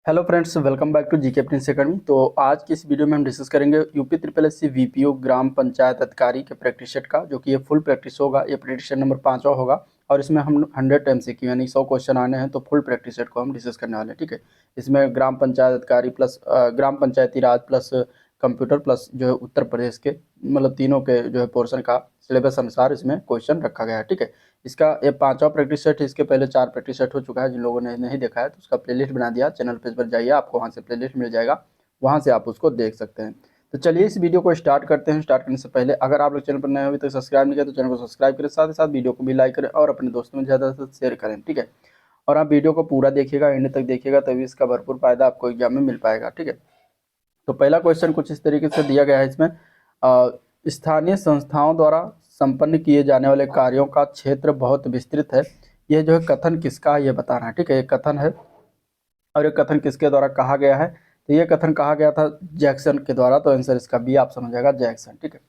Hello friends, welcome back to GK Prince Academy. तो आज की इस वीडियो में हम डिस्कस करेंगे UP triple S C VPO ग्राम पंचायत अधिकारी के प्रैक्टिस सेट का, जो कि ये फुल प्रैक्टिस होगा। ये प्रैक्टिस सेट नंबर 5वां होगा और इसमें हम 100 MCQ यानी 100 क्वेश्चन आने हैं। तो फुल प्रैक्टिस सेट को हम डिस्कस करने वाले हैं, ठीक है। इसमें ग्राम पंचायत अधिकारी प्लस ग्राम पंचायती राज प्लस कंप्यूटर प्लस जो है उत्तर प्रदेश के मतलब तीनों के जो है पोर्शन का सिलेबस अनुसार इसमें क्वेश्चन रखा गया है, ठीक है। इसका ये 5वां प्रैक्टिस सेट है। इसके पहले 4 प्रैक्टिस सेट हो चुका है। जिन लोगों ने नहीं देखा है तो उसका प्लेलिस्ट बना दिया, चैनल पेज पर जाइए, आपको वहाँ से प्लेलिस्ट मिल जाएगा, वहाँ से आप उसको देख सकते हैं। तो चलिए इस वीडियो को स्टार्ट करते हैं। स्टार्ट करने से पहले अगर आप लोग चैनल पर नए हो अभी तक सब्सक्राइब नहीं किया तो चैनल को सब्सक्राइब करें, साथ ही साथ वीडियो को भी लाइक करें और अपने दोस्तों में ज़्यादा से शेयर करें, ठीक है। और आप वीडियो को पूरा देखिएगा, एंड तक देखिएगा, तभी इसका भरपूर फायदा आपको एग्जाम में मिल पाएगा, ठीक है। तो पहला क्वेश्चन कुछ इस तरीके से दिया गया है इसमें, स्थानीय संस्थाओं द्वारा संपन्न किए जाने वाले कार्यों का क्षेत्र बहुत विस्तृत है। यह जो है कथन किसका है ये बताना है, ठीक है। ये कथन है और ये कथन किसके द्वारा कहा गया है, तो ये कथन कहा गया था जैक्सन के द्वारा। तो आंसर इसका बी आप समझ जाएगा, जैक्सन, ठीक है।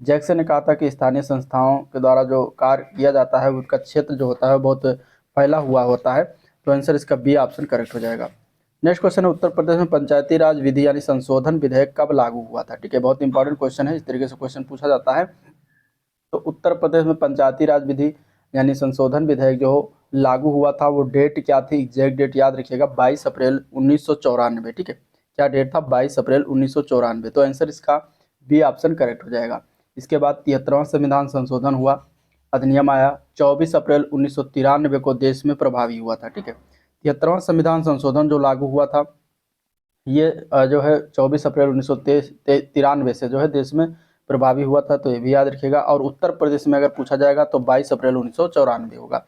जैक्सन ने कहा था कि स्थानीय संस्थाओं के द्वारा जो कार्य किया जाता है उसका क्षेत्र जो होता है बहुत फैला हुआ होता है। तो आंसर इसका बी ऑप्शन करेक्ट हो जाएगा। नेक्स्ट क्वेश्चन है, उत्तर प्रदेश में पंचायती राज विधि यानी संशोधन विधेयक कब लागू हुआ था, ठीक है। बहुत इंपॉर्टेंट क्वेश्चन है, इस तरीके से क्वेश्चन पूछा जाता है। तो उत्तर प्रदेश में पंचायती राज विधि यानी संशोधन विधेयक जो लागू हुआ था वो डेट क्या थी, एग्जैक्ट डेट याद रखिएगा, 22 अप्रैल 1994, ठीक है। क्या डेट था, 22 अप्रैल 1994। तो आंसर इसका बी ऑप्शन करेक्ट हो जाएगा। इसके बाद 73वां संविधान संशोधन हुआ, अधिनियम आया 24 अप्रैल 1993 को देश में प्रभावी हुआ था, ठीक है। 73वां संविधान संशोधन जो लागू हुआ था ये जो है 24 अप्रैल 1993 से जो है देश में प्रभावी हुआ था। तो ये भी याद रखिएगा। और उत्तर प्रदेश में अगर पूछा जाएगा तो 22 अप्रैल 1994 होगा।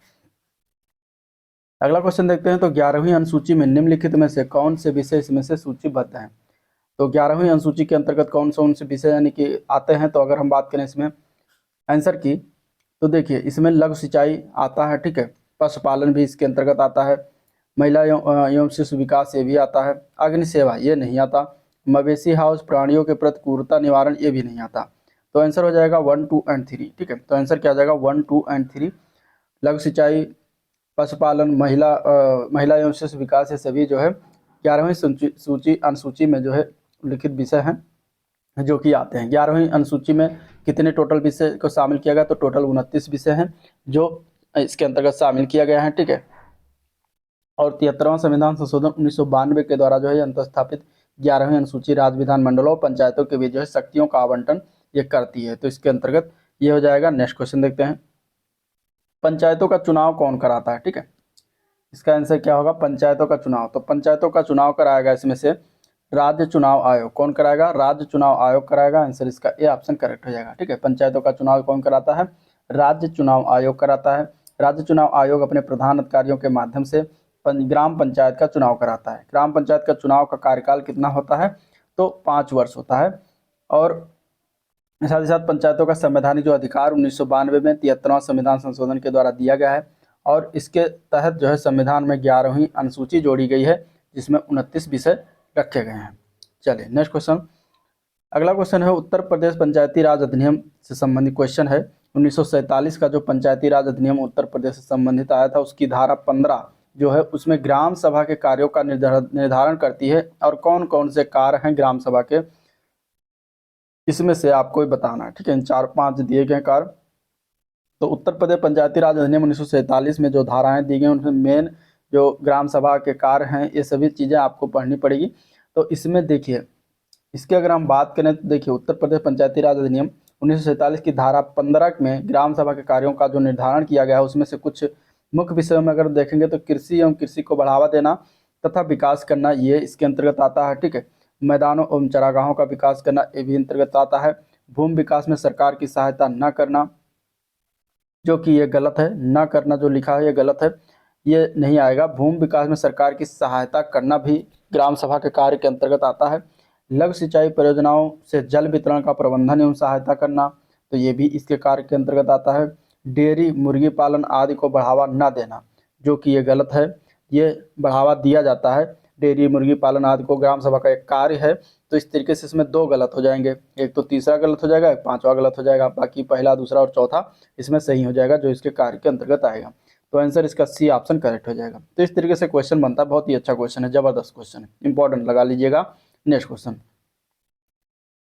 अगला क्वेश्चन देखते हैं। तो 11वीं अनुसूची में निम्नलिखित में से कौन से विषय इसमें से सूचीबद्ध हैं। तो 11वीं अनुसूची के अंतर्गत कौन से विषय यानी कि आते हैं। तो अगर हम बात करें इसमें आंसर की, तो देखिए इसमें लघु सिंचाई आता है, ठीक है। पशुपालन भी इसके अंतर्गत आता है। महिला एवं शिशु विकास ये भी आता है। अग्नि सेवा ये नहीं आता। मवेशी हाउस प्राणियों के प्रति क्रूरता निवारण ये भी नहीं आता। तो आंसर हो जाएगा 1, 2 एंड 3, ठीक है। तो आंसर क्या आ जाएगा 1, 2 एंड 3। लघु सिंचाई, पशुपालन, महिला एवं शिशु विकास ये सभी जो है 11वीं सूची अनुसूची में जो है लिखित विषय हैं जो कि आते हैं। 11वीं अनुसूची में कितने टोटल विषय को शामिल किया गया, तो टोटल 29 विषय हैं जो इसके अंतर्गत शामिल किया गया है, ठीक है। और 73वां संविधान संशोधन 1992 के द्वारा जो है अंतस्थापित 11वीं अनुसूची राज्य विधानमंडलों और पंचायतों के बीच जो है शक्तियों का आवंटन ये करती है। तो इसके अंतर्गत ये हो जाएगा। नेक्स्ट क्वेश्चन देखते हैं, पंचायतों का चुनाव कौन कराता है, ठीक है। इसका आंसर क्या होगा, पंचायतों का चुनाव। तो पंचायतों का चुनाव कराएगा इसमें से राज्य चुनाव आयोग। कौन कराएगा, राज्य चुनाव आयोग कराएगा। आंसर इसका ए ऑप्शन करेक्ट हो जाएगा, ठीक है। पंचायतों का चुनाव कौन कराता है, राज्य चुनाव आयोग कराता है। राज्य चुनाव आयोग अपने प्रधान अधिकारियों के माध्यम से ग्राम पंचायत का चुनाव कराता है। ग्राम पंचायत का चुनाव का कार्यकाल कितना होता है, तो 5 वर्ष होता है। और साथ ही साथ पंचायतों का संवैधानिक जो अधिकार 1992 में 73वां संविधान संशोधन के द्वारा दिया गया है। और इसके तहत जो है संविधान में 11वीं अनुसूची जोड़ी गई है जिसमें 29 विषय रखे गए हैं। चलिए नेक्स्ट क्वेश्चन। अगला क्वेश्चन है, उत्तर प्रदेश पंचायती राज अधिनियम से संबंधित क्वेश्चन है। 1947 का जो पंचायती राज अधिनियम उत्तर प्रदेश से संबंधित आया था उसकी धारा 15 जो है उसमें ग्राम सभा के कार्यों का निर्धारण करती है। और कौन कौन से कार्य हैं ग्राम सभा के, इसमें से आपको बताना है, ठीक है। इन 4-5 दिए गए कार्य। तो उत्तर प्रदेश पंचायती राज अधिनियम 1947 में जो धाराएं दी गई उनमें मेन जो ग्राम सभा के कार्य हैं ये सभी चीज़ें आपको पढ़नी पड़ेगी। तो इसमें देखिए, इसके अगर हम बात करें तो देखिए उत्तर प्रदेश पंचायती राज अधिनियम 1947 की धारा 15 में ग्राम सभा के कार्यों का जो निर्धारण किया गया है उसमें से कुछ मुख्य विषयों में अगर देखेंगे तो कृषि एवं कृषि को बढ़ावा देना तथा विकास करना ये इसके अंतर्गत आता है, ठीक है। मैदानों एवं चरागाहों का विकास करना ये भी अंतर्गत आता है। भूमि विकास में सरकार की सहायता न करना जो कि ये गलत है, न करना जो लिखा है ये गलत है, ये नहीं आएगा। भूमि विकास में सरकार की सहायता करना भी ग्राम सभा के कार्य के अंतर्गत आता है। लघु सिंचाई परियोजनाओं से जल वितरण का प्रबंधन एवं सहायता करना तो ये भी इसके कार्य के अंतर्गत आता है। डेयरी मुर्गी पालन आदि को बढ़ावा न देना जो कि ये गलत है, ये बढ़ावा दिया जाता है। डेयरी मुर्गी पालन आदि को ग्राम सभा का एक कार्य है। तो इस तरीके से इसमें 2 गलत हो जाएंगे, एक तो तीसरा गलत हो जाएगा, एक 5वां गलत हो जाएगा, बाकी पहला, दूसरा और चौथा इसमें सही हो जाएगा जो इसके कार्य के अंतर्गत आएगा। तो आंसर इसका सी ऑप्शन करेक्ट हो जाएगा। तो इस तरीके से क्वेश्चन बनता है, बहुत ही अच्छा क्वेश्चन है, जबरदस्त क्वेश्चन है, इंपॉर्टेंट लगा लीजिएगा। नेक्स्ट क्वेश्चन,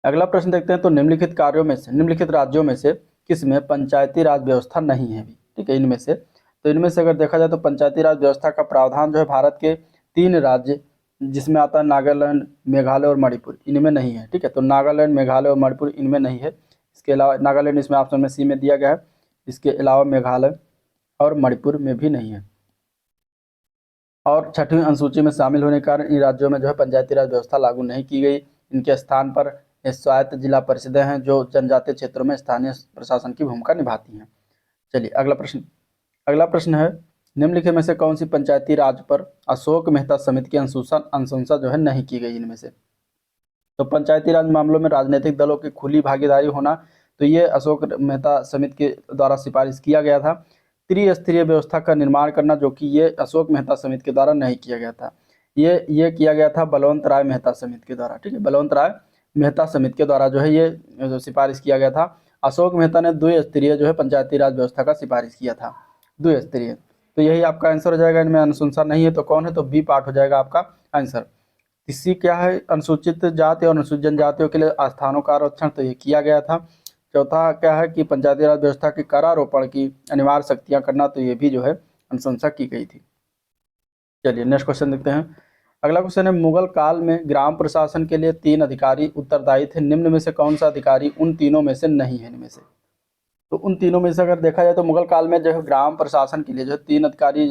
अगला प्रश्न देखते हैं। तो निम्नलिखित कार्यों में से, निम्नलिखित राज्यों में से किसमें पंचायती राज व्यवस्था नहीं है भी, ठीक है, इनमें से। तो इनमें से अगर देखा जाए तो पंचायती राज व्यवस्था का प्रावधान जो है भारत के 3 राज्य जिसमें आता है नागालैंड, मेघालय और मणिपुर, इनमें नहीं है, ठीक है। तो नागालैंड, मेघालय और मणिपुर इनमें नहीं है। इसके अलावा नागालैंड इसमें ऑप्शन में सी में दिया गया है, इसके अलावा मेघालय और मणिपुर में भी नहीं है। और 6वीं अनुसूची में शामिल होने के कारण इन राज्यों में जो है पंचायती राज व्यवस्था लागू नहीं की गई। इनके स्थान पर स्वायत्त जिला परिषदें हैं जो जनजातीय क्षेत्रों में स्थानीय प्रशासन की भूमिका निभाती हैं। चलिए अगला प्रश्न, अगला प्रश्न है निम्नलिखित में से कौन सी पंचायती राज पर अशोक मेहता समिति की अनुशंसा जो है नहीं की गई इनमें से। तो पंचायती राज मामलों में राजनीतिक दलों की खुली भागीदारी होना, तो ये अशोक मेहता समिति के द्वारा सिफारिश किया गया था। त्रिस्तरीय व्यवस्था का निर्माण करना, जो कि ये अशोक मेहता समिति के द्वारा नहीं किया गया था, ये किया गया था बलवंत राय मेहता समिति के द्वारा, ठीक है। बलवंत राय मेहता समिति के द्वारा जो है ये सिफारिश किया गया था। अशोक मेहता ने द्विस्तरीय जो है पंचायती राज व्यवस्था का सिफारिश किया था, द्विस्तरीय। तो यही आपका आंसर हो जाएगा, इनमें अनुशंसा नहीं है तो कौन है, तो बी पार्ट हो जाएगा आपका आंसर। इसी क्या है, अनुसूचित जाति और अनुसूचित जनजातियों के लिए स्थानों का आरक्षण, तो ये किया गया था। चौथा क्या है कि पंचायती राज व्यवस्था के करारोपण की अनिवार्य शक्तियां करना, तो ये भी जो है अनुशंसा की गई थी। चलिए नेक्स्ट क्वेश्चन देखते हैं। अगला क्वेश्चन है, मुगल काल में ग्राम प्रशासन के लिए 3 अधिकारी उत्तरदायी थे, निम्न में से कौन सा अधिकारी उन तीनों में से नहीं है इनमें से। तो उन तीनों में से अगर देखा जाए तो मुगल काल में जो है ग्राम प्रशासन के लिए जो 3 अधिकारी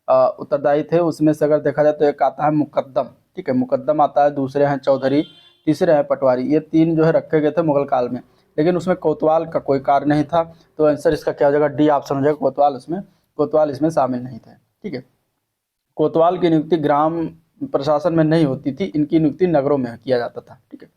उत्तरदायी थे, उसमें से अगर देखा जाए तो एक आता है मुकद्दम, ठीक है, मुकद्दम आता है, दूसरे हैं चौधरी, तीसरे हैं पटवारी। ये 3 जो है रखे गए थे मुगल काल में, लेकिन उसमें कोतवाल का कोई कार्य नहीं था। तो आंसर इसका क्या हो जाएगा, डी ऑप्शन हो जाएगा, कोतवाल इसमें शामिल नहीं थे, ठीक है। कोतवाल की नियुक्ति ग्राम प्रशासन में नहीं होती थी, इनकी नियुक्ति नगरों में किया जाता था, ठीक है।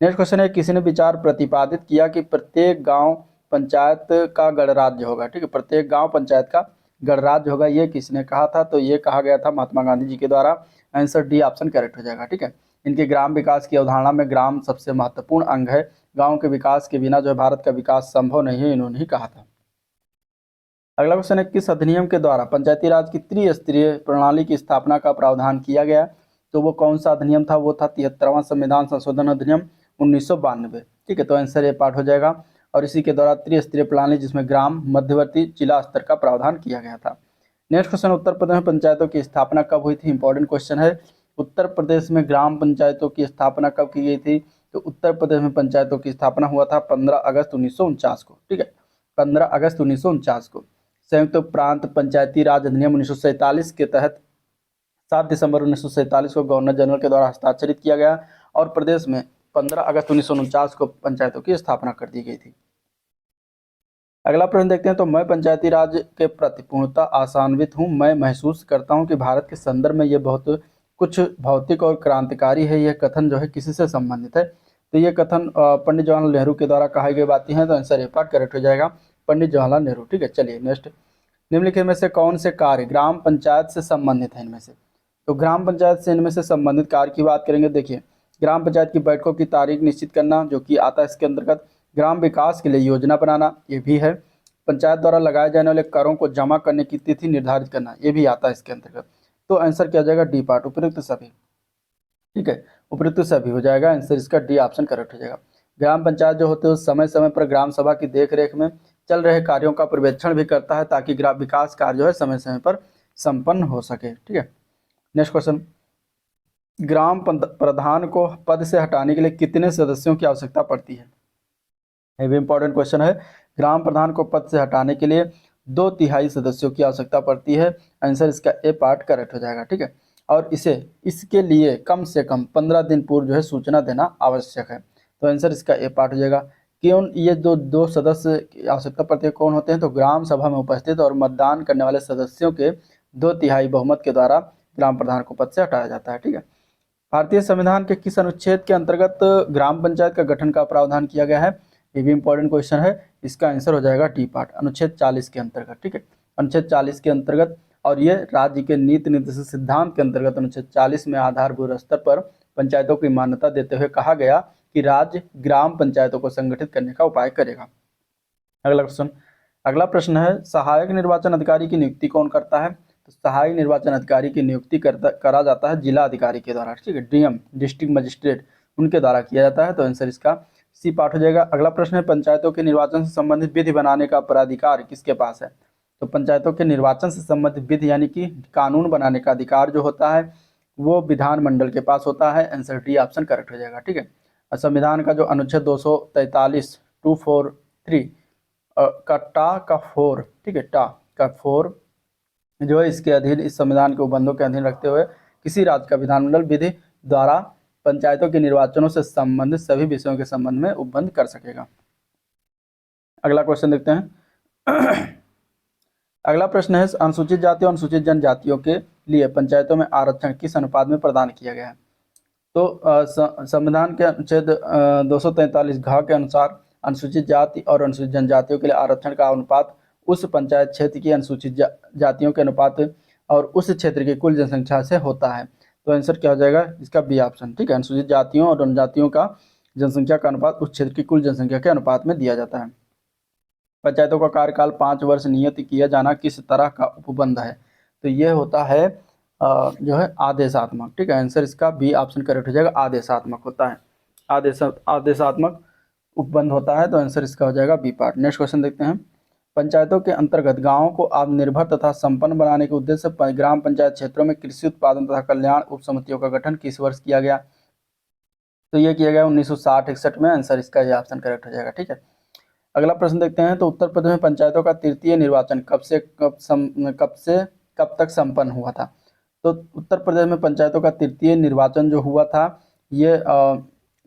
नेक्स्ट क्वेश्चन है, किसी ने विचार प्रतिपादित किया कि प्रत्येक गांव पंचायत का गणराज्य होगा, ठीक है, प्रत्येक गांव पंचायत का गणराज्य होगा, ये किसने कहा था, तो ये कहा गया था महात्मा गांधी जी के द्वारा। आंसर डी ऑप्शन करेक्ट हो जाएगा, ठीक है। इनके ग्राम विकास की अवधारणा में ग्राम सबसे महत्वपूर्ण अंग है, गाँव के विकास के बिना जो है भारत का विकास संभव नहीं है, इन्होंने ही कहा था। अगला क्वेश्चन है, किस अधिनियम के द्वारा पंचायती राज की त्रिस्तरीय प्रणाली की स्थापना का प्रावधान किया गया। तो वो कौन सा अधिनियम था, वो था 73वां संविधान संशोधन अधिनियम 1992, ठीक है। तो आंसर ये पार्ट हो जाएगा। और इसी के द्वारा त्रिस्तरीय प्रणाली जिसमें ग्राम, मध्यवर्ती, जिला स्तर का प्रावधान किया गया था। नेक्स्ट क्वेश्चन, उत्तर प्रदेश में पंचायतों की स्थापना कब हुई थी, इंपॉर्टेंट क्वेश्चन है। उत्तर प्रदेश में ग्राम पंचायतों की स्थापना कब की गई थी, तो उत्तर प्रदेश में पंचायतों की स्थापना हुआ था 15 अगस्त 1949 को, ठीक है, 15 अगस्त 1949 को। संयुक्त प्रांत पंचायती राज अधिनियम 1947 के तहत 7 दिसंबर 1947 को गवर्नर जनरल के द्वारा हस्ताक्षरित किया गया और प्रदेश में 15 अगस्त 1949 को पंचायतों की स्थापना कर दी गई थी। अगला प्रश्न देखते हैं। तो मैं पंचायती राज के प्रति पूर्णतः आशान्वित हूँ, मैं महसूस करता हूँ कि भारत के संदर्भ में ये बहुत कुछ भौतिक और क्रांतिकारी है। यह कथन जो है किसी से संबंधित है, तो ये कथन पंडित जवाहरलाल नेहरू के द्वारा कही गई बातें हैं। तो आंसर ए पार्ट करेक्ट हो जाएगा, पंडित जवाहरलाल नेहरू, ठीक है। चलिए नेक्स्ट, निम्नलिखित में से कौन से कार्य ग्राम पंचायत से संबंधित है इनमें से। तो ग्राम पंचायत से इनमें से संबंधित कार्य की बात करेंगे। देखिए, ग्राम पंचायत की बैठकों की तारीख निश्चित करना, जो कि आता है इसके अंतर्गत। ग्राम विकास के लिए योजना बनाना, ये भी है। पंचायत द्वारा लगाए जाने वाले करों को जमा करने की तिथि निर्धारित करना, ये भी आता है इसके अंतर्गत। तो आंसर क्या हो जाएगा, डी पार्ट, उपयुक्त सभी, ठीक है, उपयुक्त सभी हो जाएगा। आंसर इसका डी ऑप्शन करेक्ट हो जाएगा। ग्राम पंचायत जो होते हैं समय समय पर ग्राम सभा की देखरेख में चल रहे कार्यों का पर्यवेक्षण भी करता है, ताकि ग्राम विकास कार्य जो है समय समय पर संपन्न हो सके, ठीक है। नेक्स्ट क्वेश्चन, ग्राम प्रधान को पद से हटाने के लिए कितने सदस्यों की आवश्यकता पड़ती है। ये भी इंपॉर्टेंट क्वेश्चन है। ग्राम प्रधान को पद से हटाने के लिए 2/3 सदस्यों की आवश्यकता पड़ती है। आंसर इसका ए पार्ट करेक्ट हो जाएगा, ठीक है। और इसके लिए कम से कम 15 दिन पूर्व जो है सूचना देना आवश्यक है। तो आंसर इसका ए पार्ट हो जाएगा। क्यों ये दो सदस्य की आवश्यकता पड़ती है, कौन होते हैं, तो ग्राम सभा में उपस्थित और मतदान करने वाले सदस्यों के 2/3 बहुमत के द्वारा ग्राम प्रधान को पद से हटाया जाता है, ठीक है। भारतीय संविधान के किस अनुच्छेद के अंतर्गत ग्राम पंचायत का गठन का प्रावधान किया गया है। ये भी इंपॉर्टेंट क्वेश्चन है। इसका आंसर हो जाएगा डी पार्ट, अनुच्छेद 40 के अंतर्गत, ठीक है, अनुच्छेद 40 के अंतर्गत। और ये राज्य के नीति निर्देशक सिद्धांत के अंतर्गत अनुच्छेद 40 में आधारभूत स्तर पर पंचायतों की मान्यता देते हुए कहा गया कि राज्य ग्राम पंचायतों को संगठित करने का उपाय करेगा। अगला क्वेश्चन, अगला प्रश्न है सहायक निर्वाचन अधिकारी की नियुक्ति कौन करता है? तो सहायक निर्वाचन अधिकारी की नियुक्ति करा जाता है जिला अधिकारी के द्वारा, ठीक है, डीएम डिस्ट्रिक्ट मजिस्ट्रेट उनके द्वारा किया जाता है। तो आंसर इसका सी पार्ट हो जाएगा। अगला प्रश्न है पंचायतों के निर्वाचन से संबंधित विधि बनाने का प्राधिकार किसके पास है? तो पंचायतों के निर्वाचन से संबंधित विधि यानी कि कानून बनाने का अधिकार जो होता है वो विधानमंडल के पास होता है। आंसर डी ऑप्शन करेक्ट हो जाएगा, ठीक है। और संविधान का जो अनुच्छेद 243 243 का टा का 4, ठीक है, टा का 4 जो है इसके अधीन, इस संविधान के उपबंधों के अधीन रखते हुए किसी राज्य का विधानमंडल विधि द्वारा पंचायतों के निर्वाचनों से संबंधित सभी विषयों के संबंध में उपबंध कर सकेगा। अगला क्वेश्चन देखते हैं। अगला प्रश्न है अनुसूचित जातियों और अनुसूचित जनजातियों के लिए पंचायतों में आरक्षण किस अनुपात में प्रदान किया गया है? तो संविधान के अनुच्छेद 243 घ के अनुसार अनुसूचित जाति और अनुसूचित जनजातियों के लिए आरक्षण का अनुपात उस पंचायत क्षेत्र की अनुसूचित जातियों के अनुपात और उस क्षेत्र की कुल जनसंख्या से होता है। तो आंसर क्या हो जाएगा इसका बी ऑप्शन, ठीक है। अनुसूचित जातियों और जनजातियों का जनसंख्या का अनुपात उस क्षेत्र की कुल जनसंख्या के अनुपात में दिया जाता है। पंचायतों का कार्यकाल 5 वर्ष नियत किया जाना किस तरह का उपबंध है? तो ये होता है जो है आदेशात्मक, ठीक है। आंसर इसका बी ऑप्शन करेक्ट हो जाएगा, आदेशात्मक होता है, आदेशात्मक उपबंध होता है। तो आंसर इसका हो जाएगा बी पार्ट। नेक्स्ट क्वेश्चन देखते हैं। पंचायतों के अंतर्गत गांवों को आत्मनिर्भर तथा संपन्न बनाने के उद्देश्य से ग्राम पंचायत क्षेत्रों में कृषि उत्पादन तथा कल्याण उप समितियों का गठन किस वर्ष किया गया? तो ये किया गया 1960-61 में। आंसर इसका ये ऑप्शन करेक्ट हो जाएगा, ठीक है। अगला प्रश्न देखते हैं। तो उत्तर प्रदेश में पंचायतों का तृतीय निर्वाचन कब तक संपन्न हुआ था? तो उत्तर प्रदेश में पंचायतों का तृतीय निर्वाचन जो हुआ था ये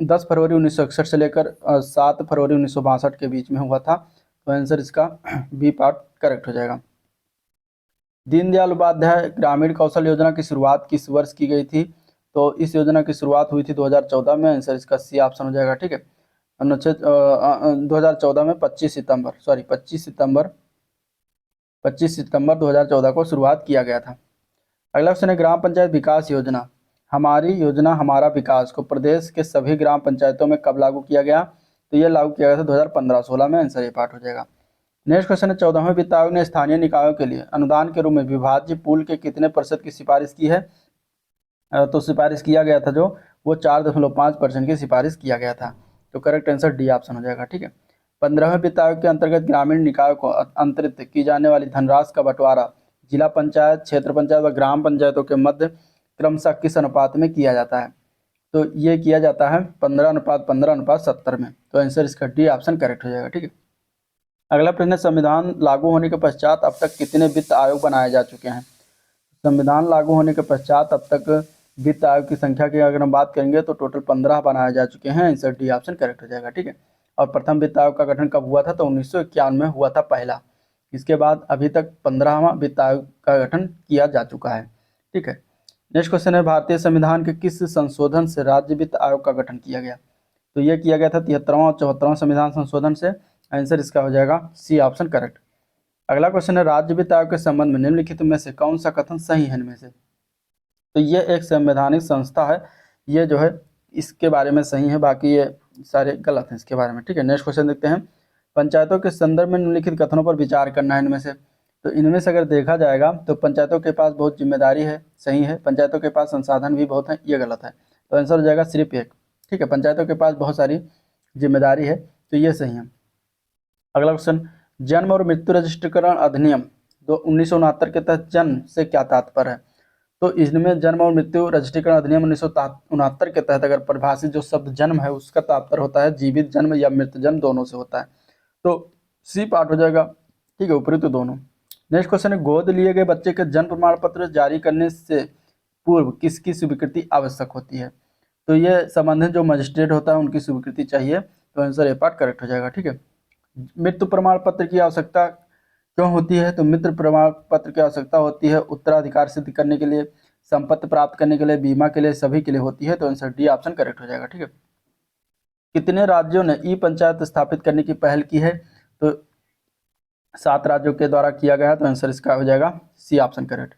10 फरवरी 1961 से लेकर 7 फरवरी 1962 के बीच में हुआ था। तो आंसर इसका बी पार्ट करेक्ट हो जाएगा। दीनदयाल उपाध्याय ग्रामीण कौशल योजना की शुरुआत किस वर्ष की गई थी? तो इस योजना की शुरुआत हुई थी 2014 में। आंसर इसका सी ऑप्शन हो जाएगा, ठीक है। अनुच्छेद 2014 में 25 सितंबर 2014 को शुरुआत किया गया था। अगला क्वेश्चन है ग्राम पंचायत विकास योजना हमारी योजना हमारा विकास को प्रदेश के सभी ग्राम पंचायतों में कब लागू किया गया? तो ये लागू किया गया था 2015-16 में। आंसर ये पार्ट हो जाएगा। नेक्स्ट क्वेश्चन है 14वें वित्त आयोग ने स्थानीय निकायों के लिए अनुदान के रूप में विभाज्य पूल के कितने प्रतिशत की सिफारिश की है? तो सिफारिश किया गया था जो वो 4.5% की सिफारिश किया गया था। तो करेक्ट आंसर डी ऑप्शन हो जाएगा, ठीक है। 15वें वित्त आयोग के अंतर्गत ग्रामीण निकायों को अंतरित की जाने वाली धनराशि का बंटवारा जिला पंचायत, क्षेत्र पंचायत व ग्राम पंचायतों के मध्य क्रमशः किस अनुपात में किया जाता है? तो ये किया जाता है 15:15:70 में। तो आंसर इसका डी ऑप्शन करेक्ट हो जाएगा, ठीक है। अगला प्रश्न, संविधान लागू होने के पश्चात अब तक कितने वित्त आयोग बनाए जा चुके हैं? संविधान लागू होने के पश्चात अब तक वित्त आयोग की संख्या की अगर हम बात करेंगे तो टोटल 15 बनाए जा चुके हैं। आंसर डी ऑप्शन करेक्ट हो जाएगा, ठीक है। और प्रथम वित्त आयोग का गठन कब हुआ था? तो 1951 में हुआ था पहला। इसके बाद अभी तक 15वां वित्त आयोग का गठन किया जा चुका है, ठीक है। नेक्स्ट क्वेश्चन है भारतीय संविधान के किस संशोधन से राज्य वित्त आयोग का गठन किया गया? तो यह किया गया था 73वां और 74वां संविधान संशोधन से। आंसर इसका हो जाएगा सी ऑप्शन करेक्ट। अगला क्वेश्चन है राज्य वित्त आयोग के संबंध में निम्नलिखित में से कौन सा कथन सही है इनमें से? तो ये एक संवैधानिक संस्था है, ये जो है इसके बारे में सही है, बाकी ये सारे गलत हैं इसके बारे में, ठीक है। नेक्स्ट क्वेश्चन देखते हैं। पंचायतों के संदर्भ में निम्नलिखित कथनों पर विचार करना है इनमें से। तो इनमें से अगर देखा जाएगा तो पंचायतों के पास बहुत जिम्मेदारी है, सही है। पंचायतों के पास संसाधन भी बहुत हैं, ये गलत है। तो आंसर हो जाएगा सिर्फ एक, ठीक है। पंचायतों के पास बहुत सारी जिम्मेदारी है, तो ये सही है। अगला क्वेश्चन, जन्म और मृत्यु रजिस्ट्रीकरण अधिनियम 1969 के तहत जन्म से क्या तात्पर्य है? तो इसमें जन्म और मृत्यु रजिस्ट्रीकरण अधिनियम 1969 के तहत अगर परिभाषित जो शब्द जन्म है उसका तात्पर्य होता है जीवित जन्म या मृत जन्म, दोनों से होता है। तो सी पार्ट हो जाएगा, ठीक है, उपयुक्त दोनों। नेक्स्ट क्वेश्चन है गोद लिए गए बच्चे के जन्म प्रमाण पत्र जारी करने से पूर्व किसकी स्वीकृति आवश्यक होती है? तो ये संबंधित जो मजिस्ट्रेट होता है उनकी स्वीकृति चाहिए। तो आंसर ए पार्ट करेक्ट हो जाएगा, ठीक है। मृत्यु प्रमाण पत्र की आवश्यकता क्यों होती है? तो मृत्यु प्रमाण पत्र की आवश्यकता होती है उत्तराधिकार सिद्ध करने के लिए, संपत्ति प्राप्त करने के लिए, बीमा के लिए, सभी के लिए होती है। तो आंसर डी ऑप्शन करेक्ट हो जाएगा, ठीक है। कितने राज्यों ने ई पंचायत स्थापित करने की पहल की है? तो 7 राज्यों के द्वारा किया गया है। तो आंसर इसका हो जाएगा C option correct.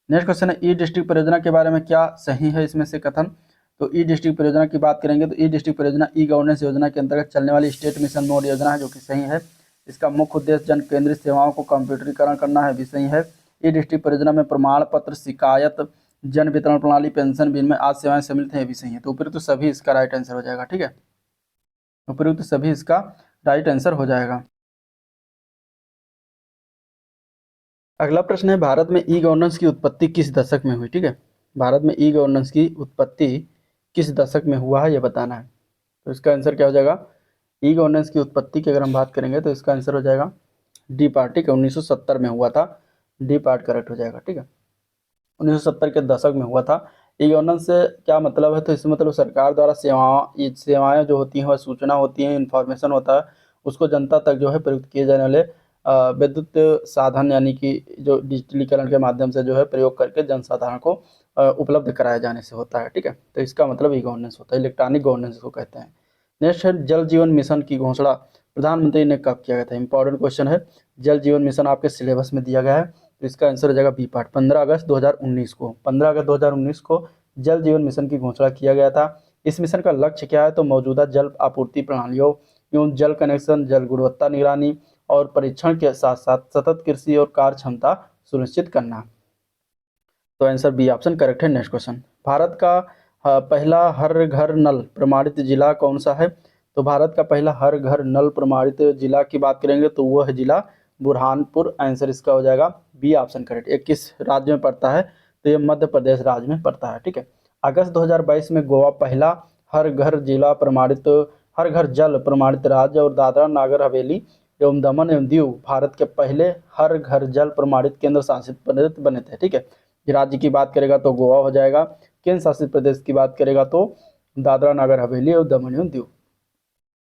Next question है ई डिस्ट्रिक्ट परियोजना के बारे में क्या सही है इसमें से कथन? तो ई डिस्ट्रिक्ट परियोजना की बात करेंगे तो ई डिस्ट्रिक्ट परियोजना ई गवर्नेंस योजना के अंतर्गत चलने वाली स्टेट मिशन मोड योजना है, जो कि सही है। इसका मुख्य उद्देश्य जन केंद्रित सेवाओं को कंप्यूटरीकरण करना है, भी सही है। ई डिस्ट्रिक्ट परियोजना में प्रमाण पत्र, शिकायत, जन वितरण प्रणाली, पेंशन बिल में आज सेवाएं सम्मिलित हैं, भी सही है। तो उपयुक्त सभी इसका राइट आंसर हो जाएगा। ठीक है, उपयुक्त सभी इसका राइट आंसर हो जाएगा। अगला प्रश्न है, भारत में ई गवर्नेंस की उत्पत्ति किस दशक में हुई? ठीक है, भारत में ई गवर्नेंस की उत्पत्ति किस दशक में हुआ है, ये बताना है। तो इसका आंसर क्या हो जाएगा? ई गवर्नेंस की उत्पत्ति की अगर हम बात करेंगे तो इसका आंसर हो जाएगा डी पार्ट। ठीक है, 1970 में हुआ था, डी पार्ट करेक्ट हो जाएगा। ठीक है, 1970 के दशक में हुआ था। ई गवर्नेंस से क्या मतलब है? तो इसमें मतलब सरकार द्वारा सेवाएं जो होती हैं, वह सूचना होती हैं, इंफॉर्मेशन होता है, उसको जनता तक जो है प्रयुक्त किए जाने वाले विद्युत साधन यानी कि जो डिजिटलीकरण के माध्यम से जो है प्रयोग करके जनसाधारण को उपलब्ध कराए जाने से होता है। ठीक है, तो इसका मतलब ई गवर्नेंस होता है, इलेक्ट्रॉनिक गवर्नेंस को कहते हैं। नेक्स्ट है, जल जीवन मिशन की घोषणा प्रधानमंत्री ने कब किया गया था? इंपॉर्टेंट क्वेश्चन है। जल जीवन मिशन आपके सिलेबस में दिया गया है, तो इसका आंसर हो जाएगा बी पार्ट। 15 अगस्त 2019 को 15 अगस्त 2019 को जल जीवन मिशन की घोषणा किया गया था। इस मिशन का लक्ष्य क्या है? तो मौजूदा जल आपूर्ति प्रणालियों एवं जल कनेक्शन, जल गुणवत्ता निगरानी और परीक्षण के साथ साथ सतत कृषि और कार्य क्षमता सुनिश्चित करना। तो आंसर बी ऑप्शन करेक्ट है। नेक्स्ट क्वेश्चन, भारत का पहला हर घर नल प्रमाणित जिला कौन सा है? तो भारत का पहला हर घर नल प्रमाणित जिला की बात करेंगे तो वो है जिला बुरहानपुर। आंसर इसका हो जाएगा बी ऑप्शन करेक्ट। ये किस राज्य में पड़ता है? तो ये मध्य प्रदेश राज्य में पड़ता है। ठीक है, अगस्त 2022 में गोवा पहला हर घर जिला प्रमाणित, हर घर जल प्रमाणित राज्य, और दादरा नागर हवेली एवं दमन एवं दीव भारत के पहले हर घर जल प्रमाणित केंद्र शासित प्रदेश बने थे। ठीक है, राज्य की बात करेगा तो गोवा हो जाएगा, केंद्र शासित प्रदेश की बात करेगा तो दादरा नागर हवेली और दमन एवं दीव।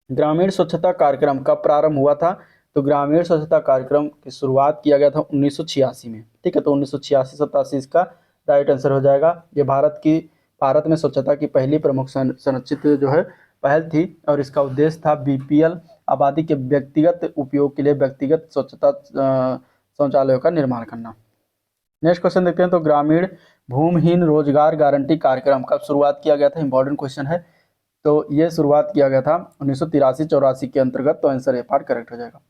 ग्रामीण स्वच्छता कार्यक्रम कब प्रारंभ हुआ था? तो ग्रामीण स्वच्छता कार्यक्रम की शुरुआत किया गया था 1986 में। ठीक है, तो 1986-87 इसका राइट आंसर हो जाएगा। ये भारत में स्वच्छता की पहली प्रमुख संरचित जो है पहल थी, और इसका उद्देश्य था बीपीएल आबादी के व्यक्तिगत उपयोग के लिए व्यक्तिगत स्वच्छता शौचालयों का निर्माण करना। नेक्स्ट क्वेश्चन देखते हैं, तो ग्रामीण भूमिहीन रोजगार गारंटी कार्यक्रम कब शुरुआत किया गया था? इंपॉर्टेंट क्वेश्चन है। तो ये शुरुआत किया गया था 1983-84 के अंतर्गत। तो आंसर ए पार्ट करेक्ट हो जाएगा।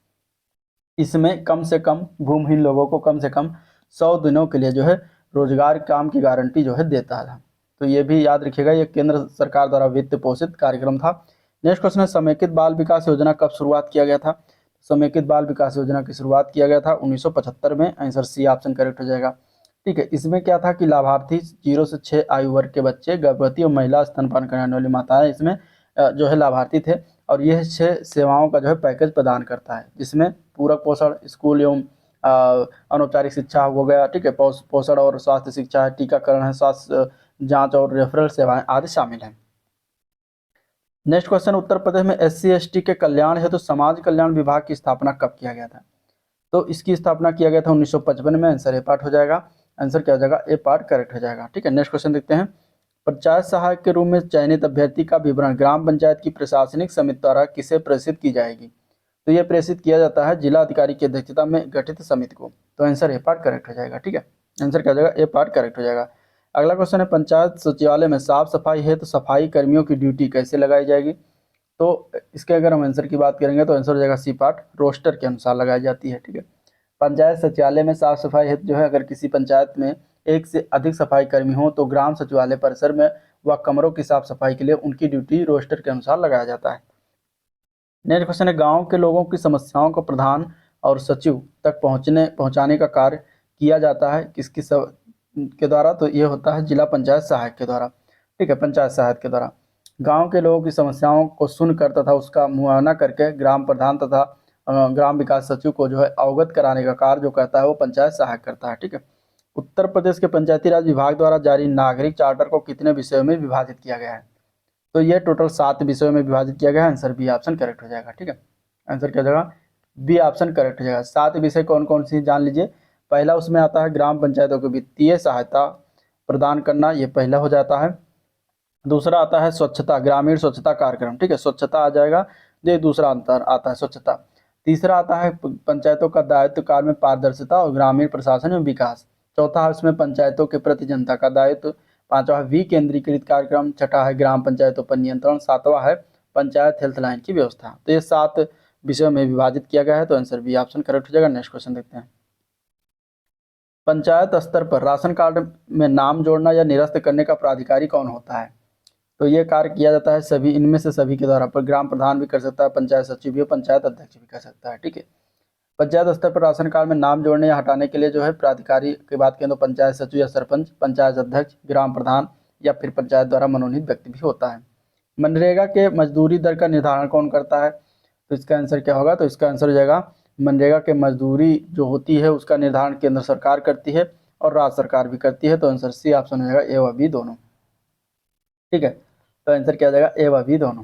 इसमें कम से कम भूमिहीन लोगों को कम से कम 100 दिनों के लिए जो है रोजगार काम की गारंटी जो है देता था। तो ये भी याद रखिएगा, ये केंद्र सरकार द्वारा वित्त पोषित कार्यक्रम था। नेक्स्ट क्वेश्चन है, समेकित बाल विकास योजना कब शुरुआत किया गया था? समेकित बाल विकास योजना की शुरुआत किया गया था 1975 में। आंसर सी ऑप्शन करेक्ट हो जाएगा। ठीक है, इसमें क्या था कि लाभार्थी 0 से 6 आयु वर्ग के बच्चे, गर्भवती और महिला स्तनपान कराने वाली माताएं इसमें जो है लाभार्थी थे, और यह 6 सेवाओं का जो है पैकेज प्रदान करता है, जिसमें पूरक पोषण, स्कूल एवं अनौपचारिक शिक्षा हो गया। ठीक है, पोषण और स्वास्थ्य शिक्षा है, टीकाकरण है, स्वास्थ्य जांच और रेफरल सेवाएं आदि शामिल हैं। नेक्स्ट क्वेश्चन, उत्तर प्रदेश में SC/ST के कल्याण हेतु समाज कल्याण विभाग की स्थापना कब किया गया था? तो इसकी स्थापना किया गया था 1955 में। आंसर ए पार्ट हो जाएगा। आंसर क्या हो जाएगा? ए पार्ट करेक्ट हो जाएगा। ठीक है, नेक्स्ट क्वेश्चन देखते हैं, पंचायत सहायक के रूप में चयनित अभ्यर्थी का विवरण ग्राम पंचायत की प्रशासनिक समिति द्वारा किसे प्रेषित की जाएगी? तो ये प्रेषित किया जाता है जिला अधिकारी की अध्यक्षता में गठित समिति को। तो आंसर ए पार्ट करेक्ट हो जाएगा। ठीक है, आंसर क्या हो जाएगा? ए पार्ट करेक्ट हो जाएगा। अगला क्वेश्चन है, पंचायत सचिवालय में साफ सफाई है तो सफाई कर्मियों की ड्यूटी कैसे लगाई जाएगी? तो इसके अगर हम आंसर की बात करेंगे तो आंसर हो जाएगा सी पार्ट, रोस्टर के अनुसार लगाई जाती है। ठीक है, पंचायत सचिवालय में साफ सफाई हेतु जो है अगर किसी पंचायत में एक से अधिक सफाई कर्मी हो तो ग्राम सचिवालय परिसर में व कमरों की साफ सफाई के लिए उनकी ड्यूटी रोस्टर के अनुसार लगाया जाता है। नेक्स्ट क्वेश्चन है, गांव के लोगों की समस्याओं को प्रधान और सचिव तक पहुंचाने का कार्य किया जाता है किसकी के द्वारा? तो ये होता है जिला पंचायत सहायक के द्वारा। ठीक है, पंचायत सहायक के द्वारा गांव के लोगों की समस्याओं को सुनकर तथा उसका मुआयना करके ग्राम प्रधान तथा ग्राम विकास सचिव को जो है अवगत कराने का कार्य जो करता है वो पंचायत सहायक करता है। ठीक है, उत्तर प्रदेश के पंचायती राज विभाग द्वारा जारी नागरिक चार्टर को कितने विषयों में विभाजित किया गया है? तो ये टोटल 7 विषयों में विभाजित किया गया है। आंसर बी ऑप्शन करेक्ट हो जाएगा। ठीक है, आंसर क्या हो जाएगा? बी ऑप्शन करेक्ट हो जाएगा। 7 विषय कौन कौन सी जान लीजिए। पहला उसमें आता है ग्राम पंचायतों को वित्तीय सहायता प्रदान करना, ये पहला हो जाता है। दूसरा आता है स्वच्छता, ग्रामीण स्वच्छता कार्यक्रम। ठीक है, स्वच्छता आ जाएगा, ये दूसरा अंतर आता है स्वच्छता। तीसरा आता है पंचायतों का दायित्व कार्य में पारदर्शिता और ग्रामीण प्रशासन एवं विकास। चौथा है उसमें पंचायतों के प्रति जनता का दायित्व। पांचवा है विकेंद्रीकृत कार्यक्रम। छठा है ग्राम पंचायतों पर नियंत्रण। सातवां है पंचायत हेल्थ लाइन की व्यवस्था। तो ये 7 विषयों में विभाजित किया गया है, तो आंसर बी ऑप्शन करेक्ट हो जाएगा। नेक्स्ट क्वेश्चन देखते हैं। पंचायत स्तर पर राशन कार्ड में नाम जोड़ना या निरस्त करने का प्राधिकारी कौन होता है? तो ये कार्य किया जाता है सभी, इनमें से सभी के द्वारा, पर ग्राम प्रधान भी कर सकता है, पंचायत सचिव भी, पंचायत अध्यक्ष भी कर सकता है। ठीक है, पंचायत स्तर पर राशन कार्ड में नाम जोड़ने या हटाने के लिए जो है प्राधिकारी की बात करें तो पंचायत सचिव या सरपंच, पंचायत अध्यक्ष, ग्राम प्रधान या फिर पंचायत द्वारा मनोनीत व्यक्ति भी होता है। मनरेगा के मजदूरी दर का निर्धारण कौन करता है? तो इसका आंसर क्या होगा? तो इसका आंसर हो जाएगा मनरेगा के मजदूरी जो होती है उसका निर्धारण केंद्र सरकार करती है और राज्य सरकार भी करती है। तो आंसर सी ऑप्शन हो जाएगा, ए व बी दोनों। ठीक है, तो आंसर क्या हो जाएगा? ए व बी दोनों।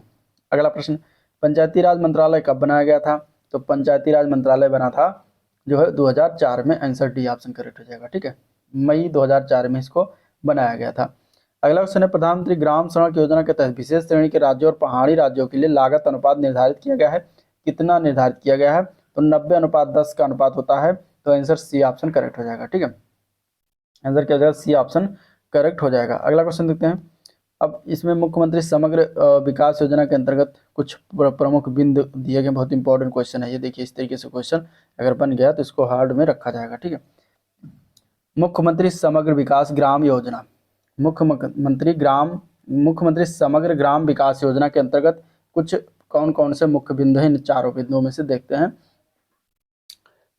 अगला प्रश्न, पंचायती राज मंत्रालय कब बनाया गया था? तो पंचायती राज मंत्रालय बना था जो है 2004 में। आंसर डी ऑप्शन करेक्ट हो जाएगा। ठीक है, मई 2004 में इसको बनाया गया था। अगला क्वेश्चन है, प्रधानमंत्री ग्राम सड़क योजना के तहत विशेष श्रेणी के राज्यों और पहाड़ी राज्यों के लिए लागत अनुपात निर्धारित किया गया है। कितना निर्धारित किया गया है? तो 90:10 का अनुपात होता है। तो आंसर सी ऑप्शन करेक्ट हो जाएगा। ठीक है, आंसर क्या हो जाएगा? सी ऑप्शन करेक्ट हो जाएगा। अगला क्वेश्चन देखते हैं। अब इसमें मुख्यमंत्री समग्र विकास योजना के अंतर्गत कुछ प्रमुख बिंदु दिए गए, बहुत इंपॉर्टेंट क्वेश्चन है ये। देखिए इस तरीके से क्वेश्चन अगर बन गया तो इसको हार्ड में रखा जाएगा। ठीक है, मुख्यमंत्री समग्र विकास ग्राम योजना, मुख्यमंत्री समग्र ग्राम विकास योजना के अंतर्गत कुछ कौन कौन से मुख्य बिंदु हैं? इन चारों बिंदुओं में से देखते हैं।